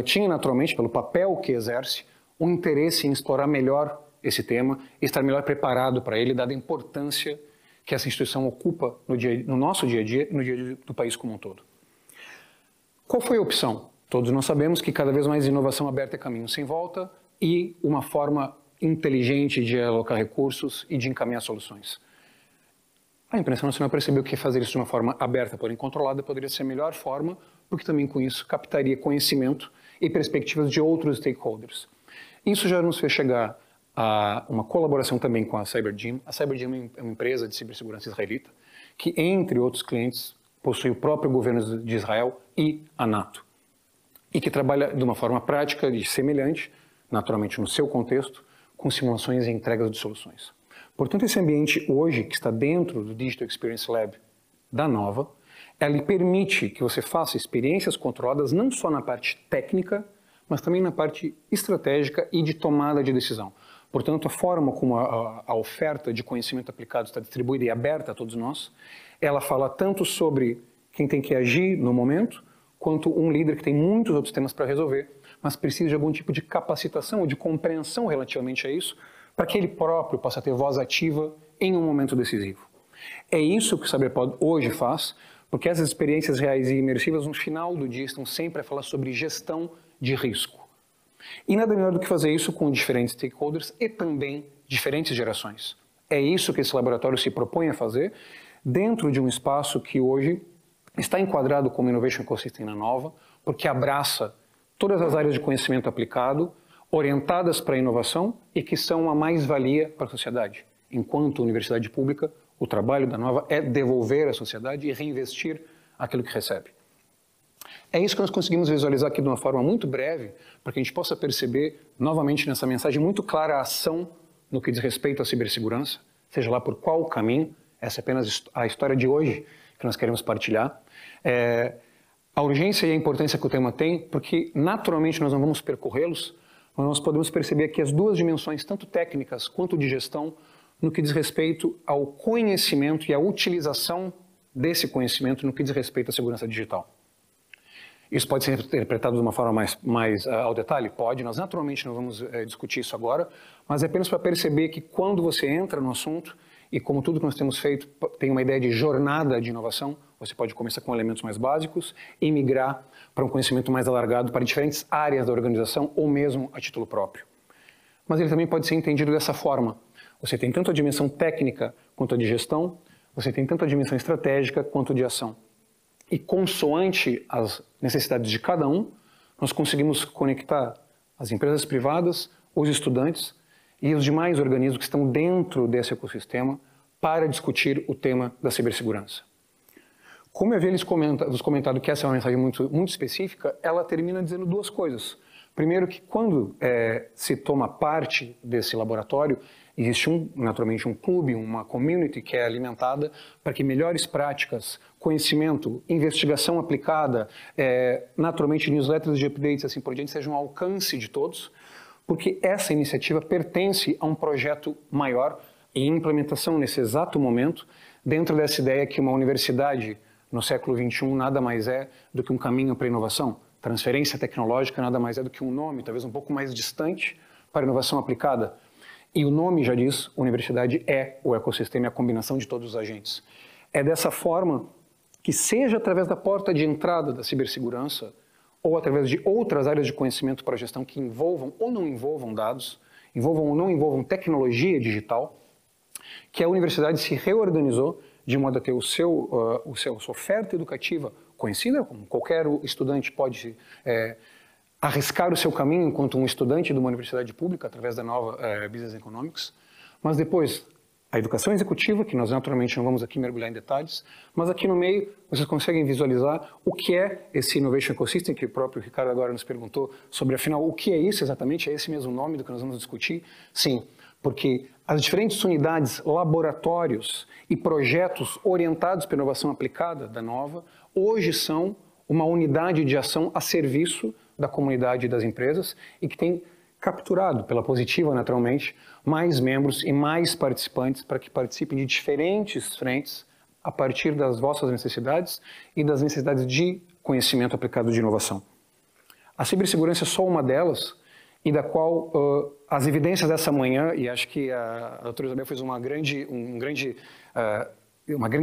tinha naturalmente, pelo papel que exerce, um interesse em explorar melhor esse tema e estar melhor preparado para ele, dada a importância que essa instituição ocupa no nosso dia a dia e no dia a dia do país como um todo. Qual foi a opção? Todos nós sabemos que cada vez mais inovação aberta é caminho sem volta e uma forma inteligente de alocar recursos e de encaminhar soluções. A imprensa nacional percebeu que fazer isso de uma forma aberta, porém controlada, poderia ser a melhor forma, porque também com isso captaria conhecimento e perspectivas de outros stakeholders. Isso já nos fez chegar a uma colaboração também com a CyberGym. A CyberGym é uma empresa de cibersegurança israelita que, entre outros clientes, possui o próprio governo de Israel e a NATO. E que trabalha de uma forma prática e semelhante, naturalmente no seu contexto, com simulações e entregas de soluções. Portanto, esse ambiente hoje, que está dentro do Digital Experience Lab da Nova, ele permite que você faça experiências controladas não só na parte técnica, mas também na parte estratégica e de tomada de decisão. Portanto, a forma como a oferta de conhecimento aplicado está distribuída e aberta a todos nós, ela fala tanto sobre quem tem que agir no momento, quanto um líder que tem muitos outros temas para resolver, mas precisa de algum tipo de capacitação ou de compreensão relativamente a isso, para que ele próprio possa ter voz ativa em um momento decisivo. É isso que o CyberPod hoje faz, porque essas experiências reais e imersivas, no final do dia, estão sempre a falar sobre gestão de risco. E nada melhor do que fazer isso com diferentes stakeholders e também diferentes gerações. É isso que esse laboratório se propõe a fazer dentro de um espaço que hoje está enquadrado como Innovation Ecosystem na Nova, porque abraça todas as áreas de conhecimento aplicado, orientadas para a inovação e que são uma mais-valia para a sociedade. Enquanto universidade pública, o trabalho da Nova é devolver à sociedade e reinvestir aquilo que recebe. É isso que nós conseguimos visualizar aqui de uma forma muito breve, para que a gente possa perceber, novamente nessa mensagem muito clara, a ação no que diz respeito à cibersegurança, seja lá por qual caminho. Essa é apenas a história de hoje que nós queremos partilhar. A urgência e a importância que o tema tem, porque naturalmente nós não vamos percorrê-los, mas nós podemos perceber que as duas dimensões, tanto técnicas quanto de gestão, no que diz respeito ao conhecimento e à utilização desse conhecimento no que diz respeito à segurança digital. Isso pode ser interpretado de uma forma mais ao detalhe? Pode, nós naturalmente não vamos discutir isso agora, mas é apenas para perceber que quando você entra no assunto, e como tudo que nós temos feito tem uma ideia de jornada de inovação, você pode começar com elementos mais básicos e migrar para um conhecimento mais alargado para diferentes áreas da organização ou mesmo a título próprio. Mas ele também pode ser entendido dessa forma. Você tem tanto a dimensão técnica quanto a de gestão, você tem tanto a dimensão estratégica quanto a de ação. E consoante as necessidades de cada um, nós conseguimos conectar as empresas privadas, os estudantes e os demais organismos que estão dentro desse ecossistema para discutir o tema da cibersegurança. Como eu havia lhes comentado que essa é uma mensagem muito específica, ela termina dizendo duas coisas. Primeiro, que quando se toma parte desse laboratório, Existe naturalmente um clube, uma community que é alimentada para que melhores práticas, conhecimento, investigação aplicada, naturalmente newsletters de updates assim por diante sejam ao alcance de todos, porque essa iniciativa pertence a um projeto maior em implementação nesse exato momento, dentro dessa ideia que uma universidade no século XXI nada mais é do que um caminho para a inovação. Transferência tecnológica nada mais é do que um nome, talvez um pouco mais distante, para a inovação aplicada. E o nome já diz, universidade é o ecossistema e a combinação de todos os agentes. É dessa forma que, seja através da porta de entrada da cibersegurança, ou através de outras áreas de conhecimento para a gestão que envolvam ou não envolvam dados, envolvam ou não envolvam tecnologia digital, que a universidade se reorganizou de modo a ter a sua oferta educativa conhecida, como qualquer estudante pode arriscar o seu caminho enquanto um estudante de uma universidade pública, através da nova Business Economics, mas depois a educação executiva, que nós naturalmente não vamos aqui mergulhar em detalhes, mas aqui no meio vocês conseguem visualizar o que é esse Innovation Ecosystem, que o próprio Ricardo agora nos perguntou sobre, afinal, o que é isso exatamente? É esse mesmo nome do que nós vamos discutir? Sim, porque as diferentes unidades, laboratórios e projetos orientados para a inovação aplicada da Nova, hoje são uma unidade de ação a serviço da comunidade e das empresas e que tem capturado, pela positiva naturalmente, mais membros e mais participantes para que participem de diferentes frentes a partir das vossas necessidades e das necessidades de conhecimento aplicado de inovação. A cibersegurança é só uma delas e da qual as evidências dessa manhã, e acho que a doutora Isabel fez uma grande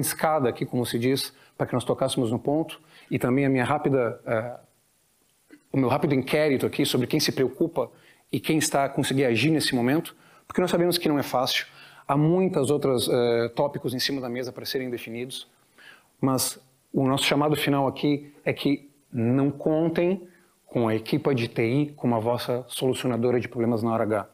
escada aqui, como se diz, para que nós tocássemos no ponto, e também o meu rápido inquérito aqui sobre quem se preocupa e quem está a conseguir agir nesse momento, porque nós sabemos que não é fácil, há muitos outros tópicos em cima da mesa para serem definidos, mas o nosso chamado final aqui é que não contem com a equipa de TI como a vossa solucionadora de problemas na hora H.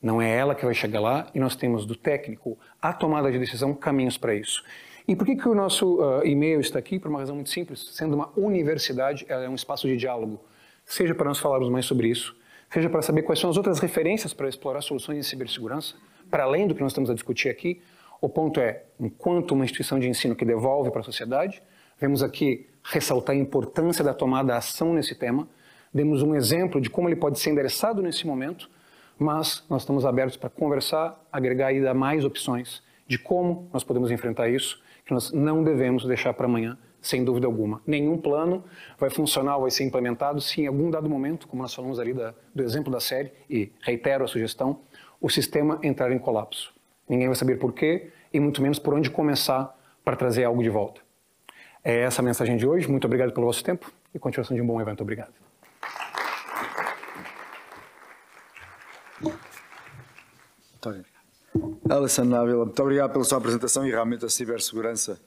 Não é ela que vai chegar lá e nós temos do técnico à tomada de decisão caminhos para isso. E por que o nosso e-mail está aqui? Por uma razão muito simples. Sendo uma universidade, ela é um espaço de diálogo. Seja para nós falarmos mais sobre isso, seja para saber quais são as outras referências para explorar soluções de cibersegurança, para além do que nós estamos a discutir aqui. O ponto é, enquanto uma instituição de ensino que devolve para a sociedade, vemos aqui ressaltar a importância da tomada de ação nesse tema, demos um exemplo de como ele pode ser endereçado nesse momento, mas nós estamos abertos para conversar, agregar ainda mais opções de como nós podemos enfrentar isso, que nós não devemos deixar para amanhã, sem dúvida alguma. Nenhum plano vai funcionar, vai ser implementado se em algum dado momento, como nós falamos ali do exemplo da série, e reitero a sugestão, o sistema entrar em colapso. Ninguém vai saber por quê e muito menos por onde começar para trazer algo de volta. É essa a mensagem de hoje. Muito obrigado pelo vosso tempo e continuação de um bom evento. Obrigado. Muito obrigado. Alessandro Ávila, muito obrigado pela sua apresentação e realmente a cibersegurança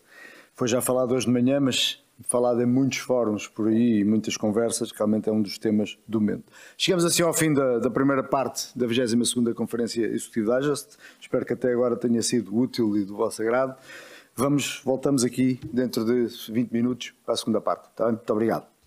foi já falado hoje de manhã, mas falado em muitos fóruns por aí e muitas conversas, realmente é um dos temas do momento. Chegamos assim ao fim da primeira parte da 22ª Conferência Executiva Digest. Espero que até agora tenha sido útil e do vosso agrado. Voltamos aqui dentro de 20 minutos para a segunda parte. Tá bem? Muito obrigado.